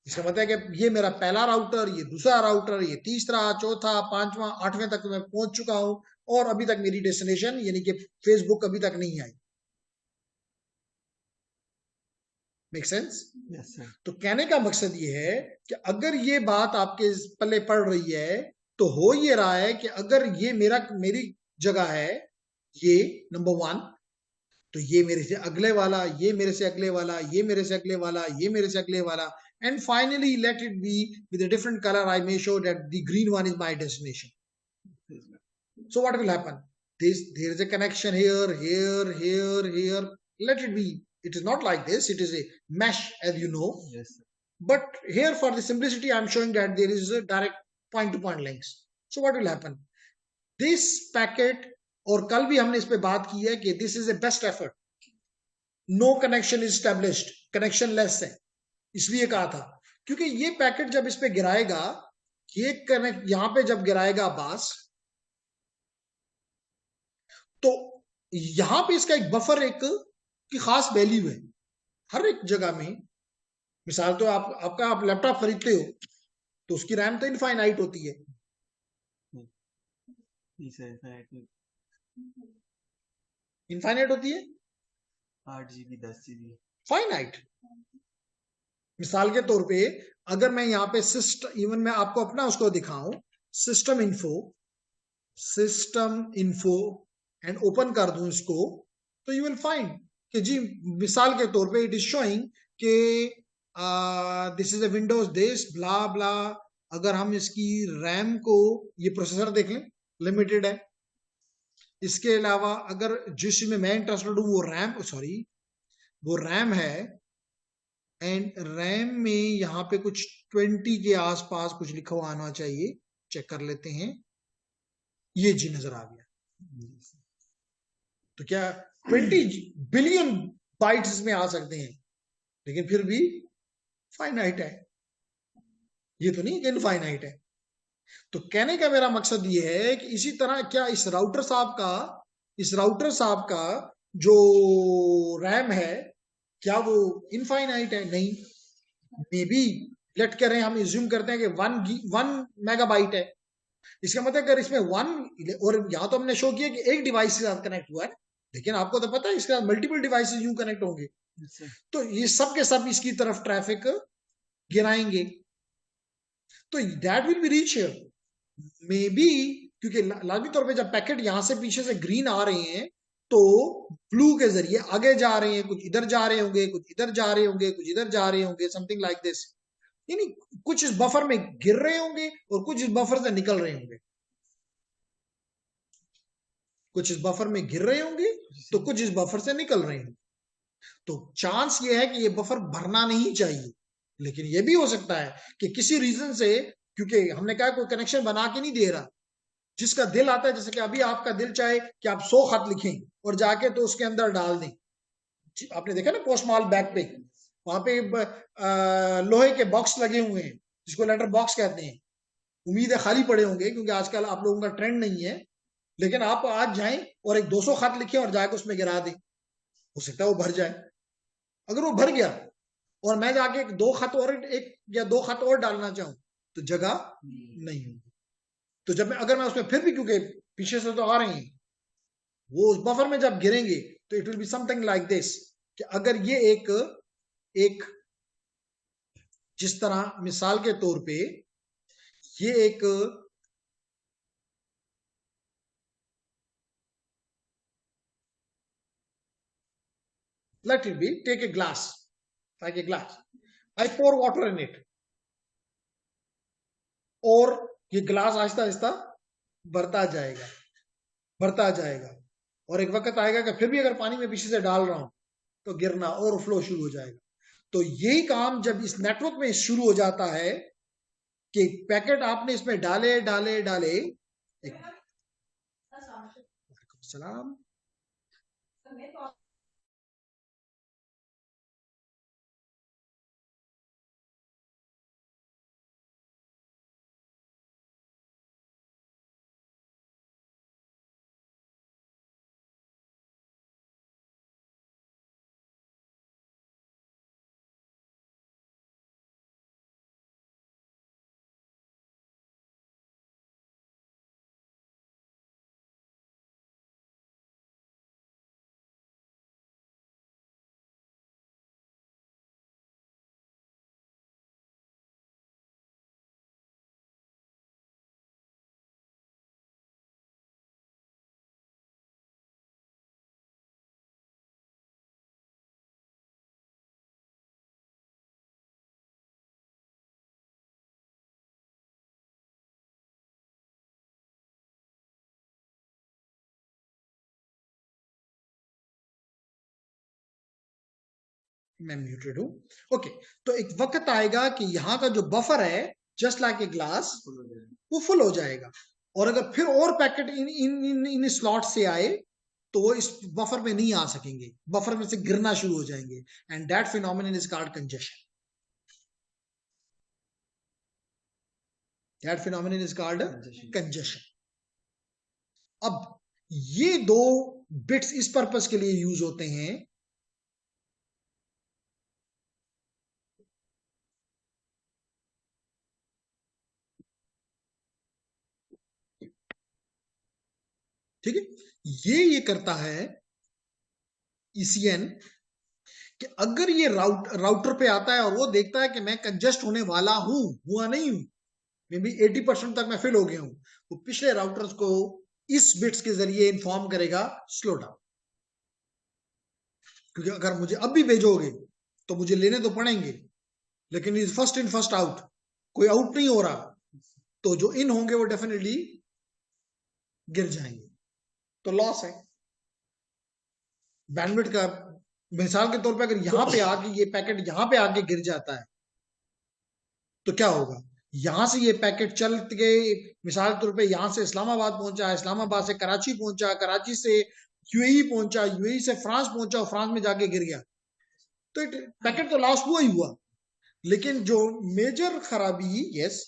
इसका मतलब है कि ये मेरा पहला राउटर, ये दूसरा राउटर, ये तीसरा, चौथा, पांचवा, 8वें तक मैं पहुंच चुका हूं, और अभी तक मेरी डेस्टिनेशन यानी कि फेसबुक अभी तक नहीं आई। Make sense? Yes sir. तो कहने का मकसद ये है कि अगर ये बात आपके पल्ले पड़ रही है तो हो ये रहा है कि अगर ये मेरी जगह है, ये नंबर 1, तो ये मेरे से अगले वाला, ये मेरे से अगले वाला, ये मेरे से अगले वाला, ये मेरे से अगले वाला, and finally let it be with a different color. I may show that the green one is my destination. So what will happen? There is a connection here, here, here, here. Let it be. It is not like this. It is a mesh, as you know. Yes sir. But here, for the simplicity, I am showing that there is a direct point-to-point links. So what will happen? This packet, और कल भी हमने इस पे बात की है कि this is a best effort. No connection is established. Connection less है, इसलिए कहा था क्योंकि ये पैकेट जब इस पे गिराएगा, ये कनेक्ट यहां पे जब गिराएगा बास, तो यहां पे इसका एक बफर एक की खास वैल्यू है हर एक जगह में। मिसाल तो आप लैपटॉप खरीदते हो तो उसकी रैम तो इनफाइनाइट होती है। इनफाइनाइट होती है, 8 GB 10 GB फाइनाइट मिसाल के तौर पे अगर मैं यहाँ पे इवन मैं आपको अपना उसको दिखाऊं, सिस्टम इन्फो एंड ओपन कर दूं इसको, तो यू विल फाइंड कि जी मिसाल के तौर पे इट इज शोइंग कि this is a Windows this blah blah. अगर हम इसकी रैम को, ये प्रोसेसर देख लें, लिमिटेड है। इसके अलावा अगर जिस चीज में मैं इंटरेस्टेड हूँ वो रैम है, एंड रैम में यहाँ पे कुछ 20 के आसपास कुछ लिखा हुआ आना चाहिए। चेक कर लेते हैं, ये जी नजर आ गया। तो क्या 20 बिलियन बाइट्स इसमें आ सकते हैं, लेकिन फिर भी फाइनाइट है, ये तो नहीं कि इनफाइनाइट है। तो कहने का मेरा मकसद ये है कि इसी तरह क्या इस राउटर साहब का जो रैम है, क्या वो इनफाइनाइट है? नहीं। मे बी लेट करें, हम इज्यूम करते हैं कि 1 मेगाबाइट है। इसका मतलब अगर इसमें और यहां तो हमने शो किया कि एक डिवाइस के साथ कनेक्ट हुआ है, लेकिन आपको तो पता है इसके साथ मल्टीपल डिवाइसेस यूं कनेक्ट होंगे। तो ये सब के सब इसकी तरफ ट्रैफिक गिराएंगे, तो that will be reach here may be. क्योंकि लाजमी तौर पे जब पैकेट यहां से पीछे से ग्रीन आ रहे हैं, तो ब्लू के जरिए आगे जा रहे हैं, कुछ इधर जा रहे होंगे, कुछ इधर जा रहे होंगे, कुछ इधर जा रहे होंगे, समथिंग लाइक दिस। यानी कुछ इस बफर में गिर रहे होंगे और कुछ इस बफर से निकल रहे होंगे, कुछ इस बफर में गिर रहे होंगे तो कुछ इस बफर से निकल रहे होंगे। तो चांस ये है कि ये बफर भरना नहीं चाहिए, लेकिन ये भी हो सकता है कि किसी रीजन से, क्योंकि हमने कहा कोई कनेक्शन बना के नहीं दे रहा, जिसका दिल आता है, जैसे कि अभी आपका दिल चाहे कि आप 100 खत लिखें और जाके तो उसके अंदर डाल दें। आपने देखा ना पोस्टमाल बैग पे, वहां पे लोहे के बॉक्स लगे हुए हैं जिसको लेटर बॉक्स कहते हैं। उम्मीद है खाली पड़े होंगे, क्योंकि आजकल आप लोगों का ट्रेंड नहीं है। लेकिन आप आज जाएं और एक 200 खत लिखें और जाके उसमें गिरा दें, हो सकता है वो भर जाए। अगर वो भर गया और मैं जाके एक या दो खत और डालना चाहूं, तो जगह नहीं होगी। तो अगर मैं उसमें फिर भी, क्योंकि पीछे से तो आ रहे हैं, वो उस बफर में जब गिरेंगे तो it will be something like this, कि अगर ये एक जिस तरह मिसाल के तौर पे ये एक let it be, take a glass, like a glass, I pour water in it, और ये ग्लास आहिस्ता आहिस्ता भरता जाएगा, भरता जाएगा, और एक वक्त आएगा कि फिर भी अगर पानी में पीछे से डाल रहा हूं तो गिरना और फ्लो शुरू हो जाएगा। तो यही काम जब इस नेटवर्क में शुरू हो जाता है कि पैकेट आपने इसमें डाले डाले डाले, सलाम, मैं म्यूटेड हूं। ओके, तो एक वक्त आएगा कि यहाँ का जो बफर है, जस्ट लाइक ए ग्लास, वो फुल हो जाएगा। और अगर फिर और पैकेट इन स्लॉट से आए तो वो इस बफर में नहीं आ सकेंगे, बफर में से गिरना शुरू हो जाएंगे, and that phenomenon is called congestion. That phenomenon is called congestion. अब ये दो बिट्स इस पर्पस के लिए यूज होते हैं, ठीक है। ये करता है ईसीएन कि अगर ये राउटर पे आता है और वो देखता है कि मैं कंजेस्ट होने वाला हूं, हुआ नहीं हूं, मे बी 80% तक मैं फिल हो गया हूं, वो पिछले राउटर्स को इस बिट्स के जरिए इन्फॉर्म करेगा स्लो डाउन। क्योंकि अगर मुझे अब भी भेजोगे तो मुझे लेने तो पड़ेंगे, लेकिन is first in first out, कोई आउट नहीं हो रहा, तो जो इन होंगे वो डेफिनेटली गिर जाएंगे, तो लॉस है बैंडविड्थ का। मिसाल के तौर पे अगर यहां पे आके ये पैकेट यहां पे आके गिर जाता है तो क्या होगा, यहां से ये पैकेट चल गए, मिसाल के तौर पे यहां से इस्लामाबाद पहुंचा, इस्लामाबाद से कराची पहुंचा, कराची से यूएई पहुंचा, यूएई से फ्रांस पहुंचा, फ्रांस में जाके गिर गया, तो पैकेट तो लॉस हुआ ही हुआ। लेकिन जो मेजर खराबी, यस,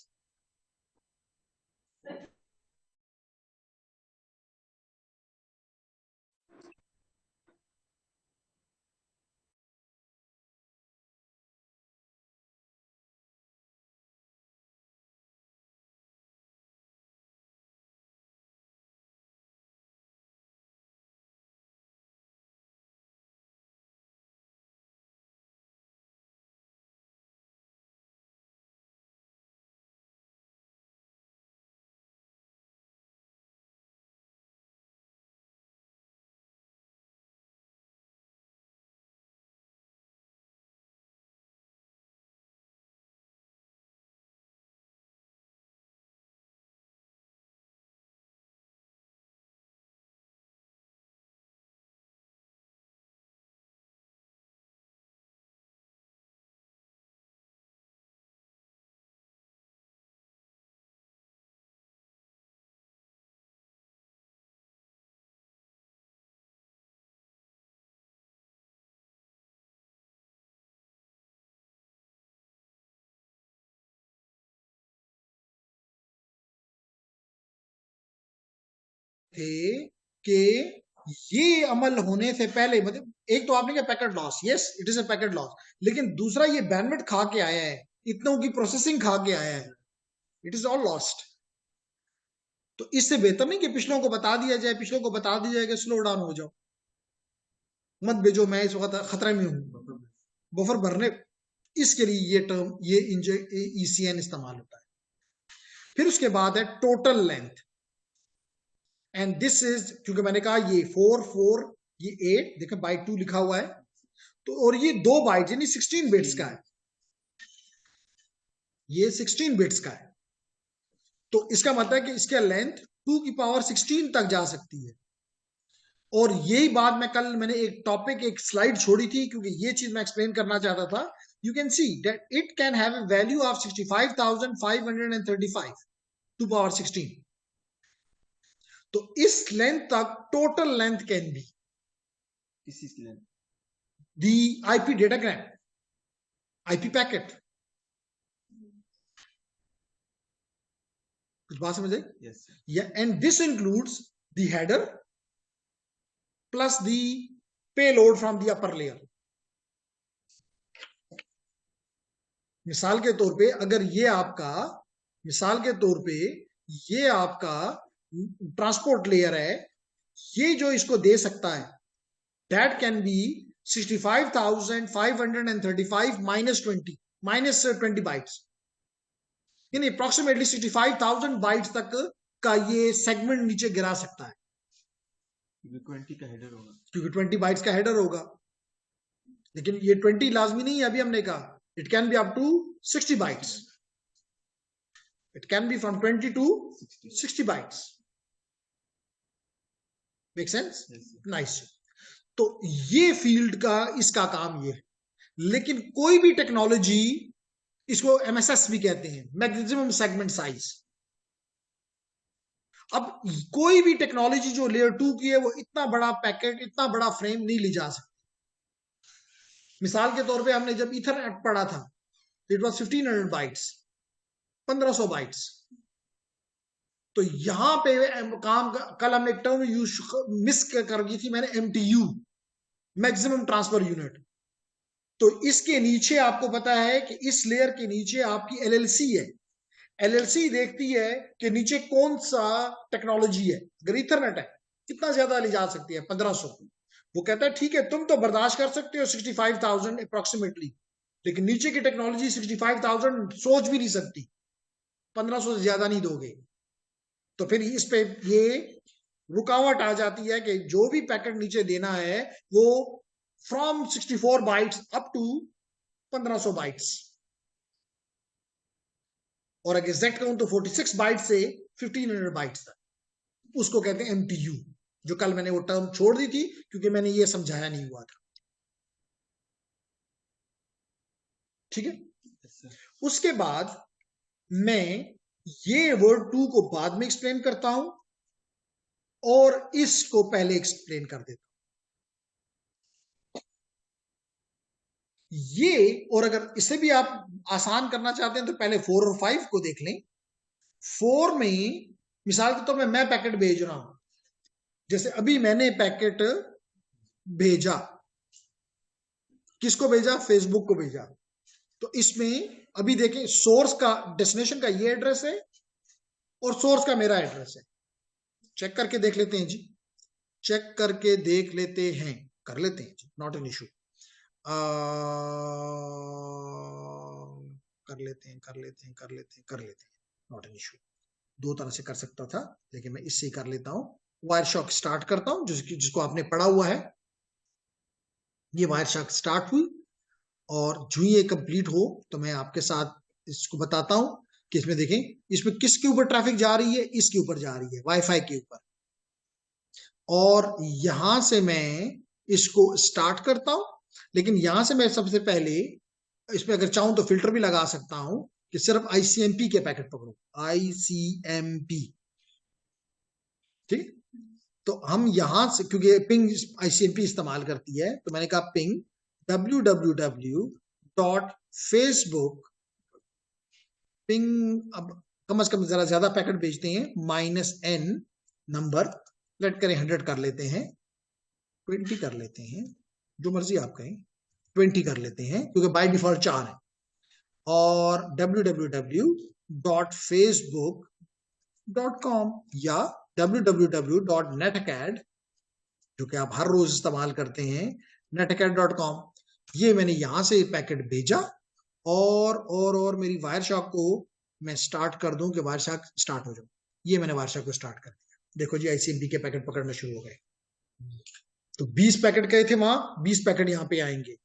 थे कि ये अमल होने से पहले, मतलब एक तो आपने क्या packet loss, yes it is a packet loss, लेकिन दूसरा ये बैंडविड्थ खा के आया है, इतनों की प्रोसेसिंग खा के आया है, इट इज ऑल लॉस्ट। तो इससे बेहतर नहीं कि पिछलों को बता दिया जाए, पिछलों को बता दिया जाए कि स्लो डाउन हो जाओ, मत भेजो, मैं इस वक्त खतरे में हूं, बफर भरने, इसके लिए ये टर्म, ये ईसीएन इस्तेमाल होता है। फिर उसके बाद है total length, and this is, क्योंकि मैंने कहा ये 4 4 ये 8 देखो बाई 2 लिखा हुआ है, तो और ये 2 बाइट यानी 16 बिट्स का है, ये 16 बिट्स का है, तो इसका मतलब है कि इसका लेंथ 2 की पावर 16 तक जा सकती है। और यही बात मैंने एक टॉपिक, एक स्लाइड छोड़ी थी, क्योंकि ये चीज मैं एक्सप्लेन करना चाहता था। You can see that it can have a value of 65,535 to power 16, तो इस लेंथ तक टोटल लेंथ कैन बी किस चीज की लेंथ? दी आईपी डेटाग्राम, आईपी पैकेट। कुछ बात समझ आई? यस या and this includes the header plus the payload from the upper layer. मिसाल के तौर पे अगर ये आपका, मिसाल के तौर पे ये आपका ट्रांसपोर्ट लेयर है, ये जो इसको दे सकता है दैट कैन बी 65,535 -20 बाइट्स, यानी अप्रोक्सीमेटली 65,000 बाइट्स तक का ये सेगमेंट नीचे गिरा सकता है, क्योंकि 20 का हेडर होगा, क्योंकि 20 बाइट्स का हेडर होगा। लेकिन ये 20 लाजमी नहीं है, अभी हमने कहा it can be up to 60 bytes, it can be from 20 to 60 bytes. Make sense? Nice. तो ये फील्ड का इसका काम ये है। लेकिन कोई भी टेक्नोलॉजी, इसको एमएसएस भी कहते हैं, मैक्सिमम सेगमेंट साइज, अब कोई भी टेक्नोलॉजी जो लेयर 2 की है वो इतना बड़ा पैकेट, इतना बड़ा फ्रेम नहीं ले जा सकती। मिसाल के तौर पे हमने जब ईथरनेट पढ़ा था, इट वाज 1500 बाइट्स, 1500 बाइट्स। तो यहां पे काम कल हमने एक टर्म यूज मिस कर दी थी मैंने, एमटीयू, मैक्सिमम ट्रांसफर यूनिट। तो इसके नीचे आपको पता है कि इस लेयर के नीचे आपकी एलएलसी है, एलएलसी देखती है कि नीचे कौन सा टेक्नोलॉजी है। अगर इथरनेट है कितना ज्यादा ले जा सकती है, 1500, वो कहता है ठीक है तुम तो बर्दाश्त कर सकते हो 65,000 अप्रोक्सीमेटली, लेकिन नीचे की टेक्नोलॉजी 65,000 सोच भी नहीं सकती, 1500 से ज्यादा नहीं दोगे। तो फिर इस पे ये रुकावट आ जाती है कि जो भी पैकेट नीचे देना है वो from 64 bytes up to 1500 bytes, और अगर एग्जैक्ट कहूं तो 46 बाइट से 1500 बाइट्स तक, उसको कहते हैं एमटीयू, जो कल मैंने वो टर्म छोड़ दी थी क्योंकि मैंने ये समझाया नहीं हुआ था। ठीक है, उसके बाद मैं ये वर्ड टू को बाद में एक्सप्लेन करता हूं और इसको पहले एक्सप्लेन कर देता हूं। ये, और अगर इसे भी आप आसान करना चाहते हैं तो पहले 4 और 5 को देख लें। 4 में मिसाल के तौर पर मैं पैकेट भेज रहा हूं, जैसे अभी मैंने पैकेट भेजा, किसको भेजा? फेसबुक को भेजा। तो इसमें अभी देखें सोर्स का, डेस्टिनेशन का ये एड्रेस है और सोर्स का मेरा एड्रेस है। चेक करके देख लेते हैं जी, चेक करके देख लेते हैं, कर लेते हैं जी, नॉट एन इशू। कर लेते हैं, नॉट एन इशू। दो तरह से कर सकता था लेकिन मैं इससे ही कर लेता हूं। वायर शॉक स्टार्ट करता हूं, जिसको आपने पढ़ा हुआ है। ये वायर शॉक स्टार्ट हुई और जो ये कंप्लीट हो तो मैं आपके साथ इसको बताता हूं कि इसमें देखें, इसमें किसके ऊपर ट्रैफिक जा रही है? इसके ऊपर जा रही है, वाईफाई के ऊपर। और यहां से मैं इसको स्टार्ट करता हूं, लेकिन यहां से मैं सबसे पहले इसमें अगर चाहूं तो फिल्टर भी लगा सकता हूं कि सिर्फ आईसीएमपी के पैकेट पकड़ो, आईसीएमपी। ठीक, तो हम यहां से, क्योंकि पिंग आईसीएमपी इस्तेमाल करती है, तो मैंने कहा पिंग www.facebook, पिंग, अब कम से कम जरा ज्यादा पैकेट भेजते हैं, -n नंबर, लेट करें 100 कर लेते हैं, 20 कर लेते हैं, जो मर्जी आप कहें, 20 कर लेते हैं क्योंकि बाय डिफॉल्ट 4 है। और www.facebook.com या www.netacad, जो कि आप हर रोज इस्तेमाल करते हैं, netacad.com, ये मैंने यहां से पैकेट भेजा। और मेरी वायर शॉक को मैं स्टार्ट कर दूं कि वायर शॉक स्टार्ट हो जाए। ये मैंने वायर शॉक को स्टार्ट कर दिया, देखो जी आईसीएमपी के पैकेट पकड़ना शुरू हो गए। तो 20 पैकेट गए थे वहां, 20 पैकेट यहां पे आएंगे,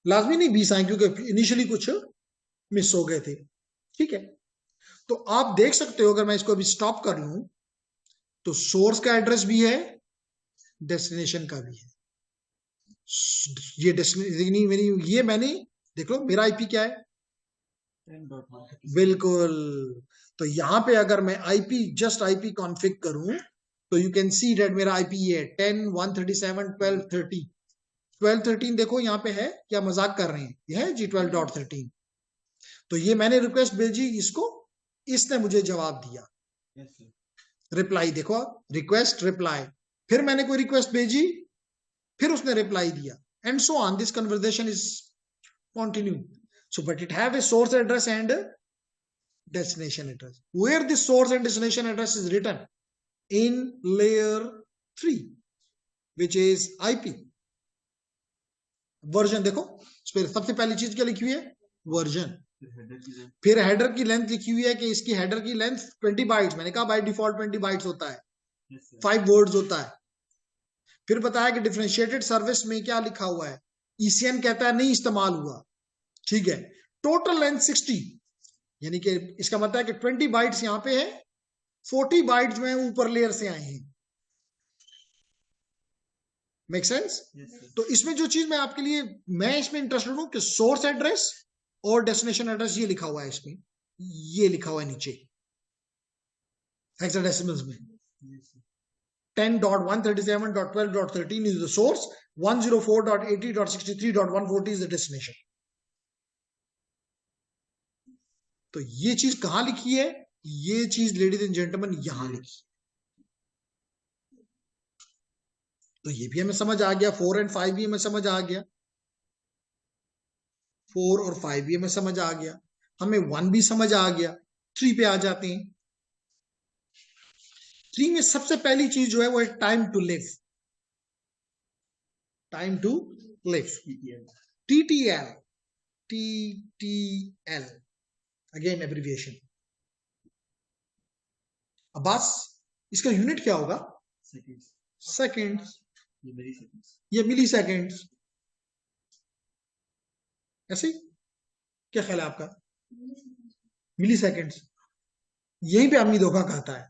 लाजमी नहीं 20 आए क्योंकि इनिशियली कुछ मिस हो गए थे। ठीक है, तो आप देख सकते हो, अगर मैं इसको अभी स्टॉप कर लूं तो सोर्स का एड्रेस भी है, डेस्टिनेशन का भी है। ये डेस्टिनेशन मेरी, ये मैंने देख लो मेरा आईपी क्या है, 10.136। बिल्कुल। तो यहां पे अगर मैं आईपी, जस्ट आईपी कॉन्फ़िग करूं तो यू कैन सी दैट मेरा आईपी ये है 10.137.12.30। 12.13 देखो यहाँ पे है, क्या मजाक कर रहे हैं? ये है जी 12.13। तो ये मैंने रिक्वेस्ट भेजी इसको, इसने मुझे जवाब दिया, रिप्लाई देखो, रिक्वेस्ट रिप्लाई, फिर मैंने कोई रिक्वेस्ट भेजी, फिर उसने रिप्लाई दिया, and so on, this conversation is continue. So, but it have a source address and a destination address. Where this source and destination address is written? In layer 3, which is IP. Version देखो, सबसे पहली चीज क्या लिखी हुई है? वर्जन। फिर हेडर की लेंथ लिखी हुई है कि इसकी हेडर की लेंथ 20 बाइट्स, मैंने कहा बाय डिफॉल्ट 20 बाइट्स होता है, 5 वर्ड्स होता है। फिर बताया कि डिफरेंशिएटेड सर्विस में क्या लिखा हुआ है, ईसीएन कहता है नहीं इस्तेमाल हुआ। ठीक है, टोटल लेंथ 60, यानी कि इसका मतलब है कि 20 बाइट्स यहां पे है, 40 बाइट्स में ऊपर लेयर से आए हैं। Make sense? तो इसमें जो चीज मैं आपके लिए, मैं इसमें इंटरेस्टेड हूं कि सोर्स एड्रेस और डेस्टिनेशन एड्रेस ये लिखा हुआ है, इसमें ये लिखा हुआ है नीचे हेक्साडेसिमल्स में। 10.137.12.13 is the source, 104.80.63.140 is the destination. तो ये चीज कहां लिखी है? ये चीज लेडीज एंड जेंटलमैन यहां लिखी। तो ये भी हमें समझ आ गया, 4 और 5 भी हमें समझ आ गया, 4 और 5 भी हमें समझ आ गया, हमें 1 भी समझ आ गया। 3 पे आ जाते हैं। 3 में सबसे पहली चीज जो है वो है time to live. time to live. TTL. TTL, again abbreviation. अब्बास, इसका यूनिट क्या होगा? सेकेंड्स. ये मिली सेकेंड्स. ऐसे क्या ख्याल है आपका? मिली सेकेंड्स. यहीं पे आदमी धोखा खाता है.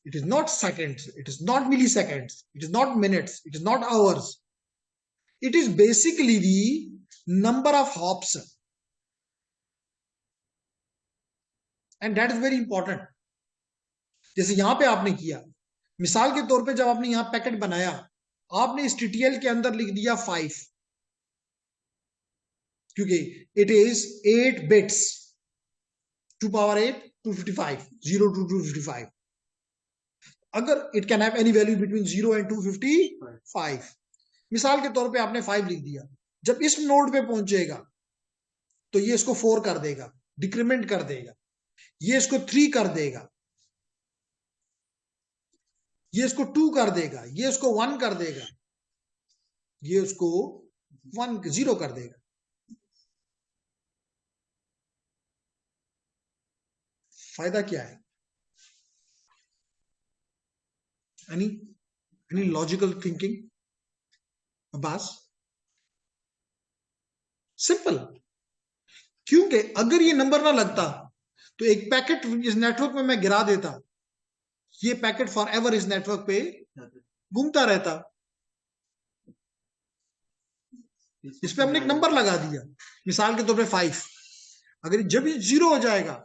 It is not seconds, it is not milliseconds, it is not minutes, it is not hours. It is basically the number of hops, and that is very important. जैसे यहां पे आपने किया, मिसाल के तौर पे जब आपने यहां पैकेट बनाया, आपने इस TTL के अंदर लिख दिया 5, क्योंकि it is 8 bits, 2 power 8, 255, 0 to 255. अगर it can have any value between 0 and 255, मिसाल के तौर पे आपने 5 लिख दिया. जब इस नोड पे पहुंचेगा तो ये इसको 4 कर देगा, डिक्रीमेंट कर देगा, ये इसको 3 कर देगा, ये इसको 2 कर देगा, ये इसको 1 कर देगा, ये उसको 0 कर देगा. फायदा क्या है? Any logical thinking? Abbas, simple. क्योंकि अगर ये नंबर ना लगता तो एक पैकेट इस नेटवर्क में मैं गिरा देता, ये पैकेट फॉर एवर इस नेटवर्क पे घूमता रहता. इस पे हमने एक नंबर लगा दिया, मिसाल के तौर पे 5. अगर जब ये 0 हो जाएगा,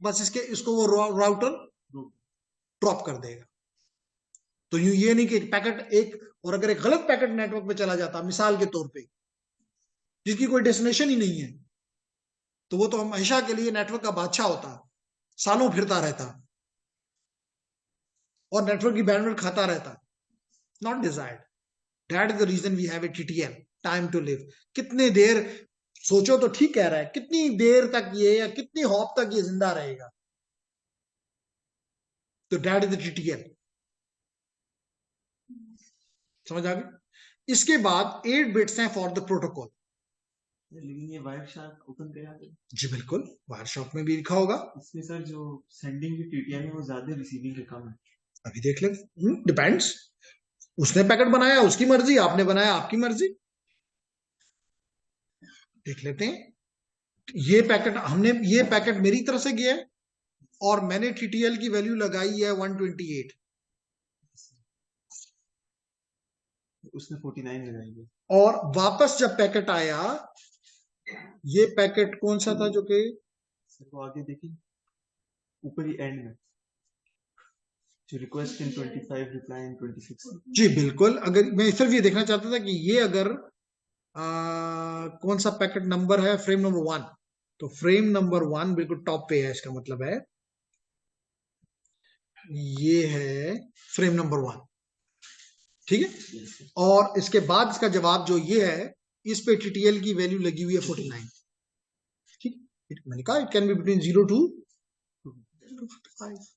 बस इसको वो राउटर ड्रॉप कर देगा. तो यूं ये नहीं कि एक पैकेट और अगर एक गलत पैकेट नेटवर्क पे चला जाता, मिसाल के तौर पे, जिसकी कोई डेस्टिनेशन ही नहीं है, तो वो तो हमेशा के लिए नेटवर्क का बादशाह होता, सालों फिरता रहता और नेटवर्क की बैंडविड्थ खाता रहता. Not desired. That is the reason we have a TTL, time to live. कितने देर, सोचो तो ठीक कह रहा है, कितनी देर तक ये या कितनी हॉप तक ये जिंदा रहेगा. तो दैट इज द TTL. समझ आ गई? इसके बाद 8 बिट्स हैं फॉर द प्रोटोकॉल. लेकिन ये वायरशार्क ओपन करा दे. जी बिल्कुल, वायरशार्क में भी लिखा होगा. इसमें सर जो सेंडिंग की TTL है वो ज्यादा, रिसीविंग के कम है. अभी देख ले. डिपेंड्स. उसने पैकेट बनाया, उसकी मर्जी. आपने बनाया, आपकी मर्जी. देख लेते हैं. ये पैकेट मेरी तरफ से गया है और मैंने TTL की वैल्यू लगाई है 128. उसने 49 लगाई है. और वापस जब पैकेट आया, ये पैकेट कौन सा था जो कि सर वो आगे देखिए, ऊपर ही एंड में जो रिक्वेस्ट इन 25, रिप्लाई इन 26. जी बिल्कुल. अगर मैं सिर्फ ये देखना चाहता था कि ये अगर कौन सा पैकेट नंबर है, फ्रेम नंबर 1, तो फ्रेम नंबर 1 बिल्कुल टॉप पे है. इसका मतलब है ये है फ्रेम नंबर 1. ठीक है. और इसके बाद इसका जवाब जो ये है, इस पे TTL की वैल्यू लगी हुई है 49. ठीक. मैंने कहा it can be between 0 to 55.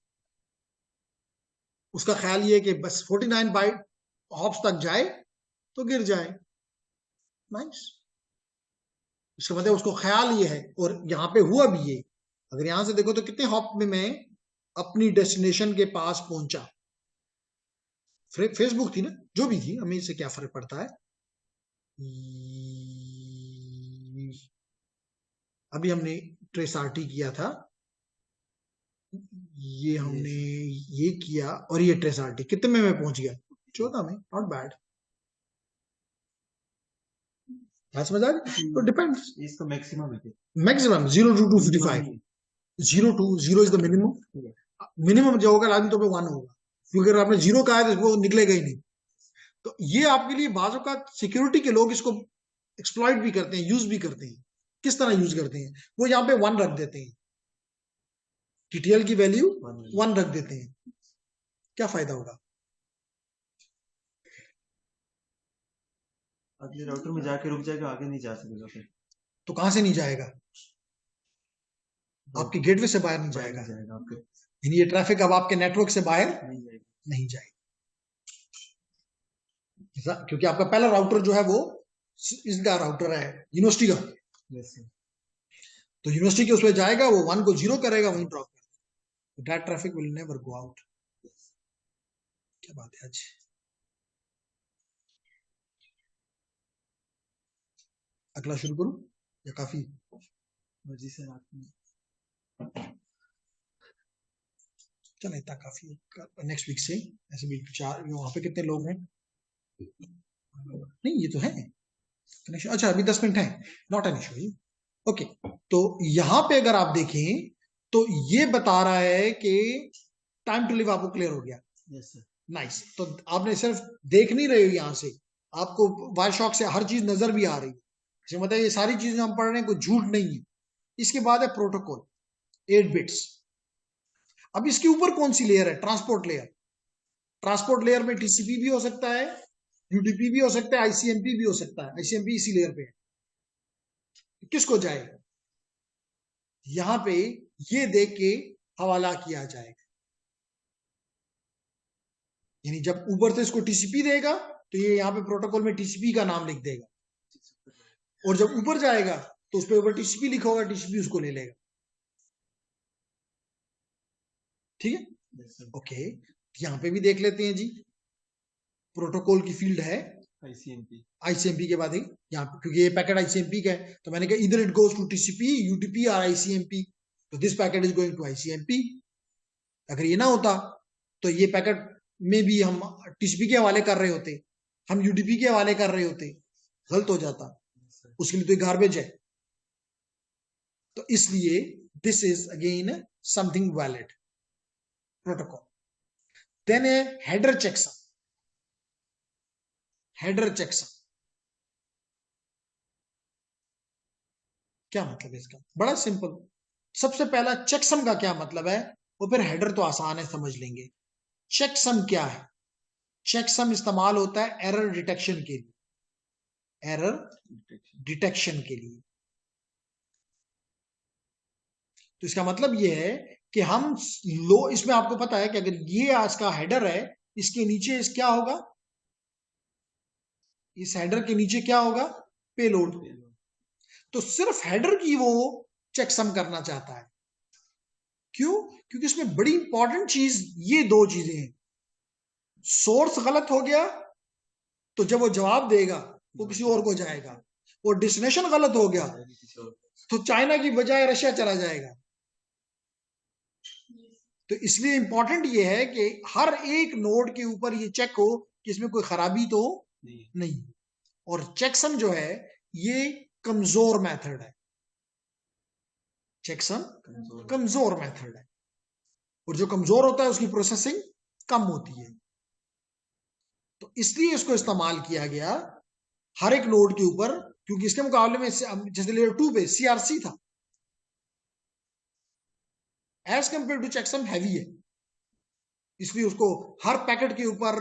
उसका ख्याल ये है कि बस 49 बाइट हॉप्स तक जाए तो गिर जाए. नाइस. इसका मतलब उसको ख्याल ये है, और यहाँ पे हुआ भी ये. अगर यहां से देखो तो कितने हॉप में मैं अपनी डेस्टिनेशन के पास पहुंचा. फेसबुक थी ना, जो भी थी, हमें इससे क्या फर्क पड़ता है. अभी हमने ट्रेस RT किया था, ये हमने ये किया, और ये ट्रेस RT कितने में मैं पहुंच गया? 14 में. Not bad. समझ आ गई? तो डिपेंड्स. इसका मैक्सिमम है. Maximum 0 to 255. 0 is the minimum. Minimum जो होगा लाजमी तौर पे 1 होगा, क्योंकि अगर आपने 0 कहा है तो वो निकलेगा ही नहीं. तो ये आपके लिए बाजों का सिक्योरिटी के लोग इसको एक्सप्लॉइट भी करते हैं, यूज भी करते हैं. किस तरह यूज करते हैं? वो यहाँ पे 1 रख देते हैं, TTL की वैल्यू 1 रख देते हैं. क्या फायदा होगा? अगले राउटर में जाके रुक जाएगा, आगे नहीं जा सकेगा. फिर तो कहां से नहीं जाएगा? आपके गेटवे से बाहर नहीं जाएगा. यानी ये ट्रैफिक अब आपके नेटवर्क से बाहर नहीं जाएगा. क्योंकि आपका पहला राउटर जो है वो इसका राउटर है यूनिवर्सिटी का, Yes, sir. तो यूनिवर्सिटी के उसमें जाएगा, वो 1 को 0 करेगा, वहीं ड्रॉप करेगा, that traffic will never go out. क्या बात है आज, अगला शुरू करूं या काफी? मर्जी सर आपकी। चलो इतना काफी है, नेक्स्ट वीक से ऐसे भी 4, वहां पे कितने लोग हैं? नहीं ये तो है कनेक्शन, अच्छा अभी 10 मिनट है, नॉट एन इशू। ओके, तो यहां पे अगर आप देखें तो ये बता रहा है कि टाइम टू लिव आपको क्लियर हो गया। Yes sir. नाइस, तो आपने सिर्फ देख नहीं रहे हो यहां से, आपको वायर शॉक से हर चीज नजर भी आ रही है, इसका मतलब ये सारी चीजें हम पढ़ रहे हैं कोई झूठ नहीं है। इसके बाद है प्रोटोकॉल 8 बिट्स। अब इसके ऊपर कौन सी लेयर है? Transport layer. ट्रांसपोर्ट लेयर में टीसीपी भी हो सकता है, यूडीपी भी हो सकता है, आईसीएमपी भी हो सकता है। आईसीएमपी इसी लेयर पे है, किसको जाएगा? यहां पे ये देख के हवाला किया जाएगा, यानी जब ऊपर से इसको टीसीपी देगा तो ये यहाँ पे प्रोटोकॉल में टीसीपी का नाम लिख देगा, और जब ऊपर जाएगा तो उस पर ऊपर टीसीपी लिखा होगा, टीसीपी उसको ले लेगा। ठीक है, Yes, sir. ओके, यहां पे भी देख लेते हैं जी, प्रोटोकॉल की फील्ड है ICMP. आईसीएमपी के बाद ही यहाँ पे, क्योंकि ये पैकेट आईसीएमपी का है, तो मैंने कहा इधर it goes to TCP, UDP और आईसीएमपी, तो this packet is going to ICMP. अगर ये ना होता तो ये पैकेट में भी हम टीसीपी के हवाले कर रहे होते, हम यूटीपी के हवाले कर रहे होते, गलत हो जाता, Yes, sir. उसके लिए तो गार्बेज है। तो इसलिए this is again something valid protocol. Then है हेडर चेकसम। हेडर चेकसम क्या मतलब है इसका? बड़ा सिंपल, सबसे पहला चेकसम का क्या मतलब है, वो फिर हेडर तो आसान है, समझ लेंगे। चेकसम क्या है? चेकसम इस्तेमाल होता है एरर डिटेक्शन के लिए, एरर Detection. डिटेक्शन के लिए। तो इसका मतलब ये है कि हम लो, इसमें आपको पता है कि अगर ये आज का हेडर है, इसके नीचे इस क्या होगा, इस हेडर के नीचे क्या होगा? पेलोड। Payload. तो सिर्फ हेडर की वो चेकसम करना चाहता है। क्यों? क्योंकि इसमें बड़ी इंपॉर्टेंट चीज ये दो चीजें हैं, सोर्स गलत हो गया तो जब वो जवाब देगा वो किसी और को जाएगा, वो डेस्टिनेशन गलत हो गया किसी और. तो चाइना की बजाय रशिया चला जाएगा। तो इसलिए इंपॉर्टेंट ये है कि हर एक नोड के ऊपर ये चेक हो कि इसमें कोई खराबी तो नहीं. नहीं। और चेकसम जो है ये कमजोर मेथड है, चेकसम कमजोर. कमजोर मेथड है, और जो कमजोर होता है उसकी प्रोसेसिंग कम होती है, तो इसलिए इसको इस्तेमाल किया गया हर एक नोड के ऊपर, क्योंकि इसके मुकाबले में जैसे लेयर 2 पे सीआरसी था, as compare to checksum heavy है, इसलिए उसको हर पैकेट के ऊपर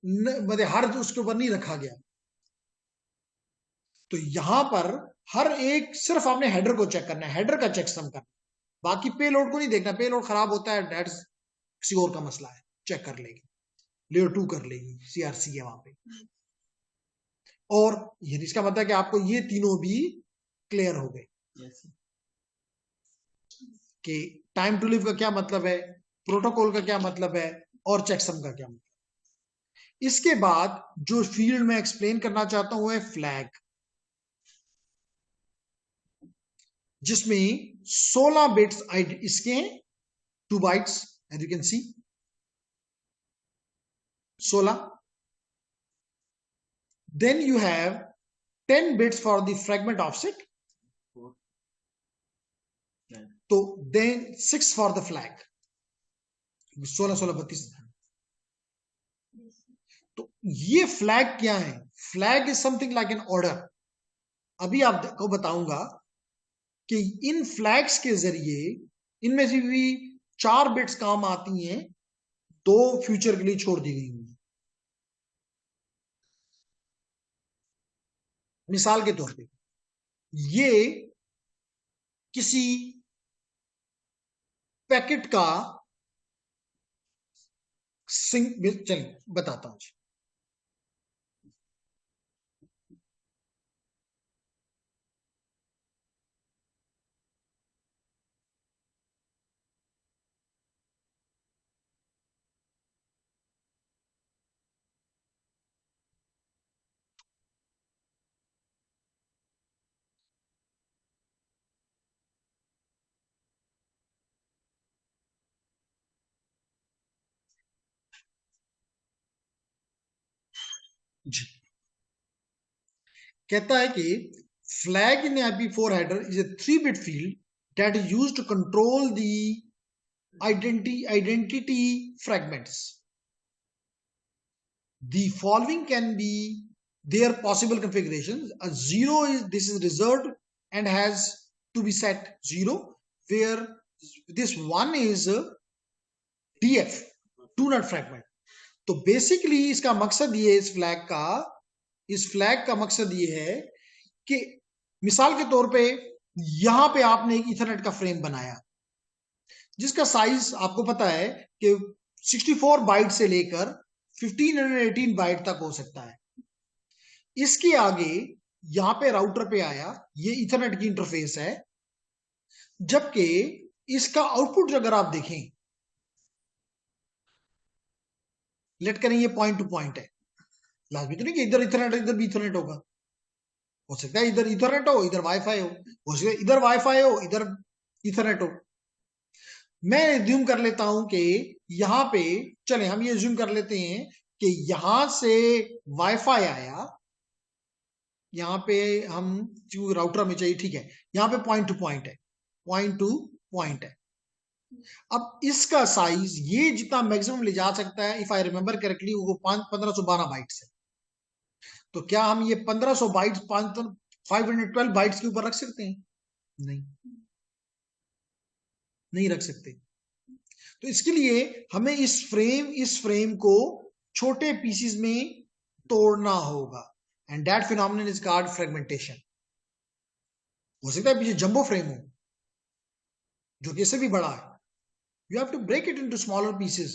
मतलब हर उसके ऊपर नहीं रखा गया। तो यहां पर हर एक सिर्फ आपने हेडर को चेक करना है, हेडर का चेकसम करना, बाकी पेलोड को नहीं देखना, पेलोड खराब होता है दैट्स किसी और का मसला है, चेक कर लेगी, लेयर 2 कर लेगी, सीआरसी है वहां पे। और ये इसका मतलब कि आपको ये तीनों भी क्लियर हो गए Yes, sir. कि टाइम टू लिव का क्या मतलब है, प्रोटोकॉल का क्या मतलब है, और चेकसम का क्या मतलब। इसके बाद जो फील्ड में एक्सप्लेन करना चाहता हूं वो है फ्लैग, जिसमें 16 बिट्स इसके हैं, 2 bytes as you can see 16। Then you have 10 bits for the fragment offset, 4. Flag. तो देन 6 फॉर द फ्लैग, 16 16 32। तो ये फ्लैग क्या है? Flag is something like an order. अभी आपको बताऊंगा कि इन फ्लैग्स के जरिए इनमें से भी 4 बिट्स काम आती हैं, 2 फ्यूचर के लिए छोड़ दी गई हैं। मिसाल के तौर पे ये किसी पैकेट का चलिए बताता हूं जी, जी, कहता है कि flag in IP4 header is a 3-bit field that is used to control the identity fragments. The following can be their possible configurations. A 0 is this is reserved and has to be set 0, where this 1 is DF, do not fragment. तो बेसिकली इसका मकसद ये इस फ्लैग का मकसद ये है कि मिसाल के तौर पे यहां पे आपने एक इथरनेट का फ्रेम बनाया जिसका साइज आपको पता है कि 64 बाइट से लेकर 1518 बाइट तक हो सकता है। इसके आगे यहां पे राउटर पे आया, ये इथरनेट की इंटरफेस है, जबकि इसका आउटपुट अगर आप देखें, लेट करें ये पॉइंट टू पॉइंट है, लाजमी तो नहीं कि इधर इथरनेट इधर भी इथरनेट होगा, हो सकता है इधर इथरनेट हो इधर वाईफाई हो सकता है इधर वाईफाई हो इधर इथरनेट हो। मैं एज्यूम कर लेता हूं कि यहां पे, चले हम ये एज्यूम कर लेते हैं कि यहां से वाईफाई आया, यहां पे हम राउटर में चाहिए, ठीक है, यहां पे पॉइंट टू पॉइंट है, पॉइंट टू पॉइंट है। अब इसका साइज ये जितना मैक्सिमम ले जा सकता है, इफ आई रिमेंबर करेक्टली, वो 1512 बाइट्स है। तो क्या हम ये 1500 बाइट्स 512 बाइट्स के ऊपर रख सकते हैं? नहीं, नहीं रख सकते। तो इसके लिए हमें इस फ्रेम को छोटे पीसेस में तोड़ना होगा, and that phenomenon is called fragmentation. हो सकता है पीछे जंबो फ्रेम हो जो कि इससे भी बड़ा है, you have to break it into smaller pieces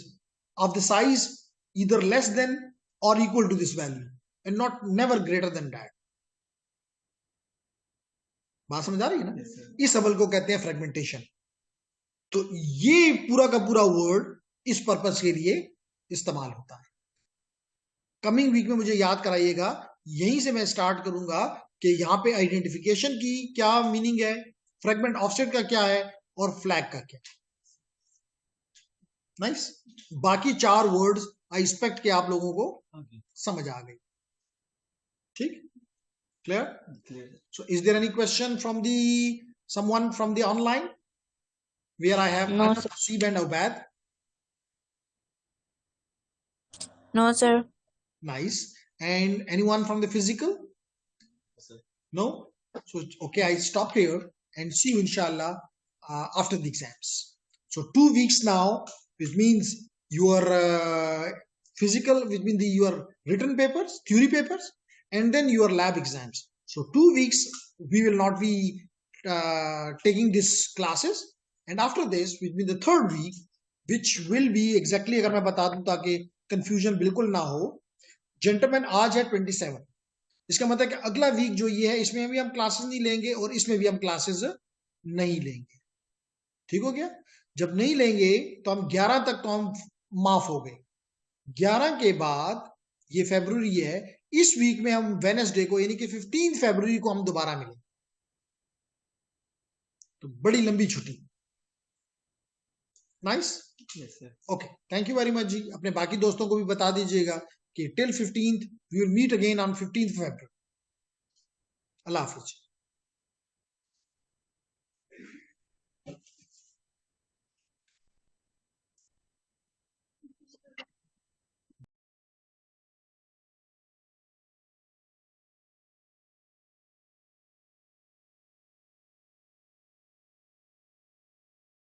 of the size either less than or equal to this value and not never greater than that. बात समझ आ रही है ना? Yes, sir. इस अमल को कहते हैं फ्रेगमेंटेशन। तो ये पूरा का पूरा वर्ड इस पर्पस के लिए इस्तेमाल होता है। कमिंग वीक में मुझे याद कराइएगा, यहीं से मैं स्टार्ट करूंगा कि यहाँ पे आइडेंटिफिकेशन की क्या मीनिंग है, फ्रेगमेंट ऑफसेट का क्या है और फ्लैग का क्या है। नाइस। बाकी 4 वर्ड्स आई एक्सपेक्ट कि आप लोगों को समझ आ गई। ठीक, clear? Clear. So is there any question from someone from the online where I have No, sir. Sib and Ubad? No, sir. Nice. And anyone from the physical? Sir. No? So, okay, I stop here and see you inshallah after the exams. So 2 weeks now, which means your physical, which means your written papers, theory papers, and then your lab exams. So 2 weeks, we will not be taking these classes. And after this, which means the 3rd week, which will be exactly, अगर मैं बता दूं ताकि confusion बिल्कुल ना हो, जेंटलमैन आज है 27, इसका मतलब कि अगला वीक जो ये है इसमें भी हम क्लासेस नहीं लेंगे और इसमें भी हम क्लासेस नहीं लेंगे। ठीक हो गया? जब नहीं लेंगे तो हम 11 तक तो हम माफ हो गए। 11 के बाद ये फरवरी है, इस वीक में हम वेडनेसडे को यानी कि 15 फरवरी को हम दोबारा मिलेंगे। तो बड़ी लंबी छुट्टी। Nice? Yes, sir. Okay, thank you very much जी। अपने बाकी दोस्तों को भी बता दीजिएगा कि till 15th we will meet again on 15th February. अल्लाह हाफिज।